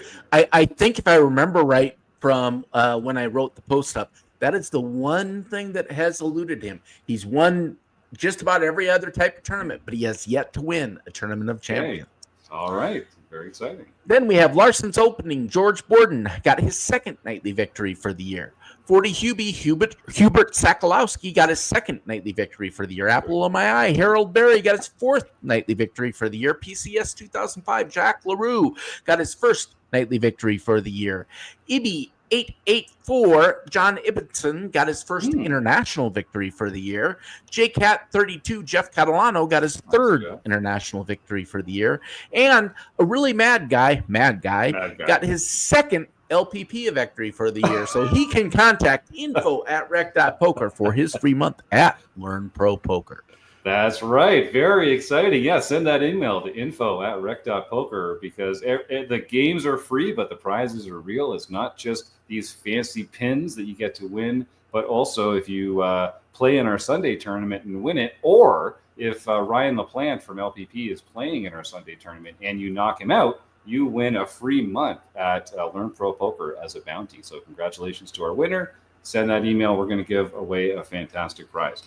Speaker 5: I think if I remember right from when I wrote the post up, that is the one thing that has eluded him. He's won just about every other type of tournament, but he has yet to win a Tournament of Champions.
Speaker 1: All right. Very exciting.
Speaker 5: Then we have Larson's opening. George Borden got his second nightly victory for the year. 40 Hubert Sakalowski got his second nightly victory for the year. Apple of my eye, Harold Berry got his fourth nightly victory for the year. PCS 2005, Jack LaRue got his first nightly victory for the year. Ibi 884, John Ibbotson got his first international victory for the year. JCat 32, Jeff Catalano got his third international victory for the year. And a really mad guy got his second LPP victory for the year. So he can contact info@rec.poker for his free month at Learn Pro Poker.
Speaker 1: That's right. Very exciting. Yeah, send that email to info@rec.poker because the games are free, but the prizes are real. It's not just these fancy pins that you get to win, but also if you play in our Sunday tournament and win it, or if Ryan LaPlante from LPP is playing in our Sunday tournament and you knock him out, you win a free month at Learn Pro Poker as a bounty. So congratulations to our winner. Send that email. We're going to give away a fantastic prize.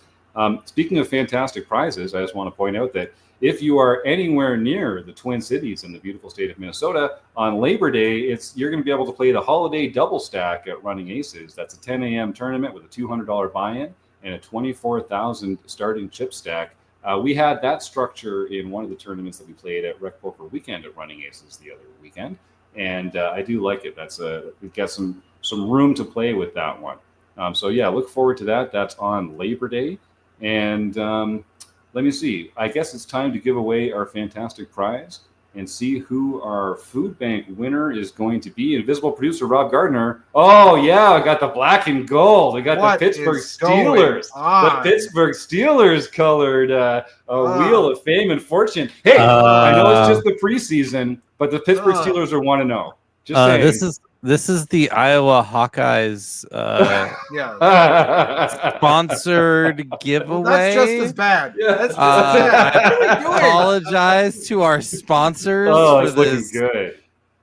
Speaker 1: Speaking of fantastic prizes, I just want to point out that if you are anywhere near the Twin Cities in the beautiful state of Minnesota, on Labor Day, you're going to be able to play the Holiday Double Stack at Running Aces. That's a 10 a.m. tournament with a $200 buy-in and a $24,000 starting chip stack. We had that structure in one of the tournaments that we played at RecPoker Weekend at Running Aces the other weekend, and I do like it. We've got some room to play with that one. Look forward to that. That's on Labor Day. And let me see. I guess it's time to give away our fantastic prize and see who our food bank winner is going to be. Invisible producer Rob Gardner. Oh, yeah, I got the black and gold. I got the Pittsburgh Steelers. The Pittsburgh Steelers colored Wheel of Fame and Fortune. Hey, I know it's just the preseason, but the Pittsburgh Steelers are 1-0. Just saying.
Speaker 6: This is the Iowa Hawkeyes sponsored giveaway.
Speaker 2: Well, that's just as bad.
Speaker 1: Yeah.
Speaker 2: That's just as bad.
Speaker 6: I apologize to our sponsors for this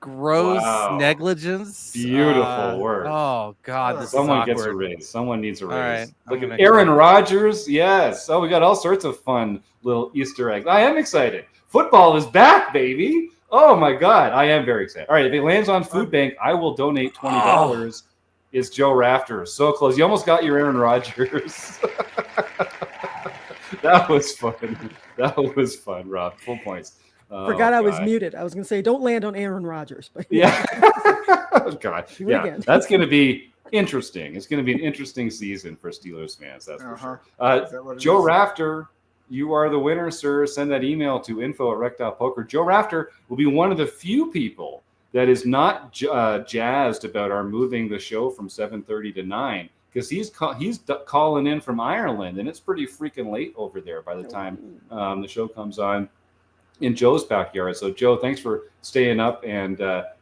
Speaker 6: gross negligence.
Speaker 1: Beautiful work.
Speaker 6: Oh God,
Speaker 1: Someone gets a raise. Someone needs a raise. Right, look at Aaron Rodgers. Yes. Oh, we got all sorts of fun little Easter eggs. I am excited. Football is back, baby. Oh my God, I am very excited. All right, if it lands on Food Bank, I will donate $20. Is Joe Rafter. So close. You almost got your Aaron Rodgers. That was fun. Rob. Full points.
Speaker 4: Forgot I was muted. I was going to say, don't land on Aaron Rodgers. But
Speaker 1: yeah. Oh God. Yeah, that's going to be interesting. It's going to be an interesting season for Steelers fans. That's for sure. Joe Rafter. You are the winner, sir. Send that email to info@rec.poker. Joe Rafter will be one of the few people that is not jazzed about our moving the show from 7:30 to 9 because he's calling in from Ireland, and it's pretty freaking late over there by the time the show comes on in Joe's backyard. So, Joe, thanks for staying up and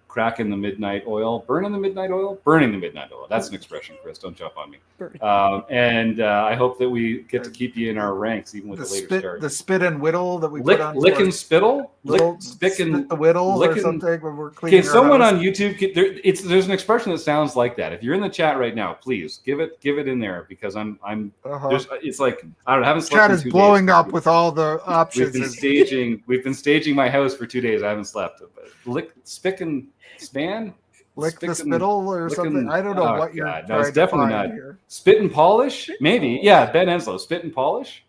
Speaker 1: cracking the midnight oil. Burning the midnight oil? Burning the midnight oil. That's an expression, Chris. Don't jump on me. I hope that we get to keep you in our ranks even with the later start.
Speaker 2: The spit and whittle that we
Speaker 1: put on. Lick and spittle?
Speaker 2: spit the whittle or something when we're cleaning.
Speaker 1: Okay, someone on YouTube, there's an expression that sounds like that. If you're in the chat right now, please give it in there because it's like I don't know. I haven't slept.
Speaker 2: Chat is blowing up with all the options.
Speaker 1: We've been staging my house for 2 days. I haven't slept. Spick and span.
Speaker 2: Lick the spittle or something. I don't know what you're.
Speaker 1: No, it's definitely not. Here. Spit and polish, maybe. Yeah, Ben Enslow, spit and polish.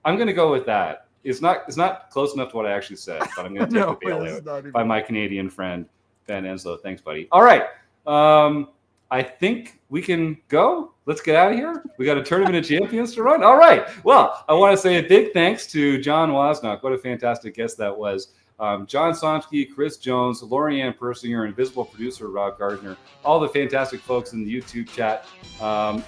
Speaker 1: I'm gonna go with that. It's not close enough to what I actually said, but I'm gonna take the bailout by my Canadian friend Ben Enslow. Thanks, buddy. All right, I think we can go. Let's get out of here. We got a tournament of champions to run. All right. Well, I want to say a big thanks to John Wasnock. What a fantastic guest that was. John Somsky, Chris Jones, Lorianne Persinger, invisible producer Rob Gardner, all the fantastic folks in the YouTube chat,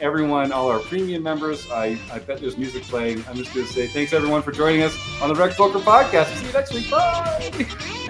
Speaker 1: everyone, all our premium members. I bet there's music playing. I'm just going to say thanks everyone for joining us on the RecPoker Podcast. See you next week. Bye.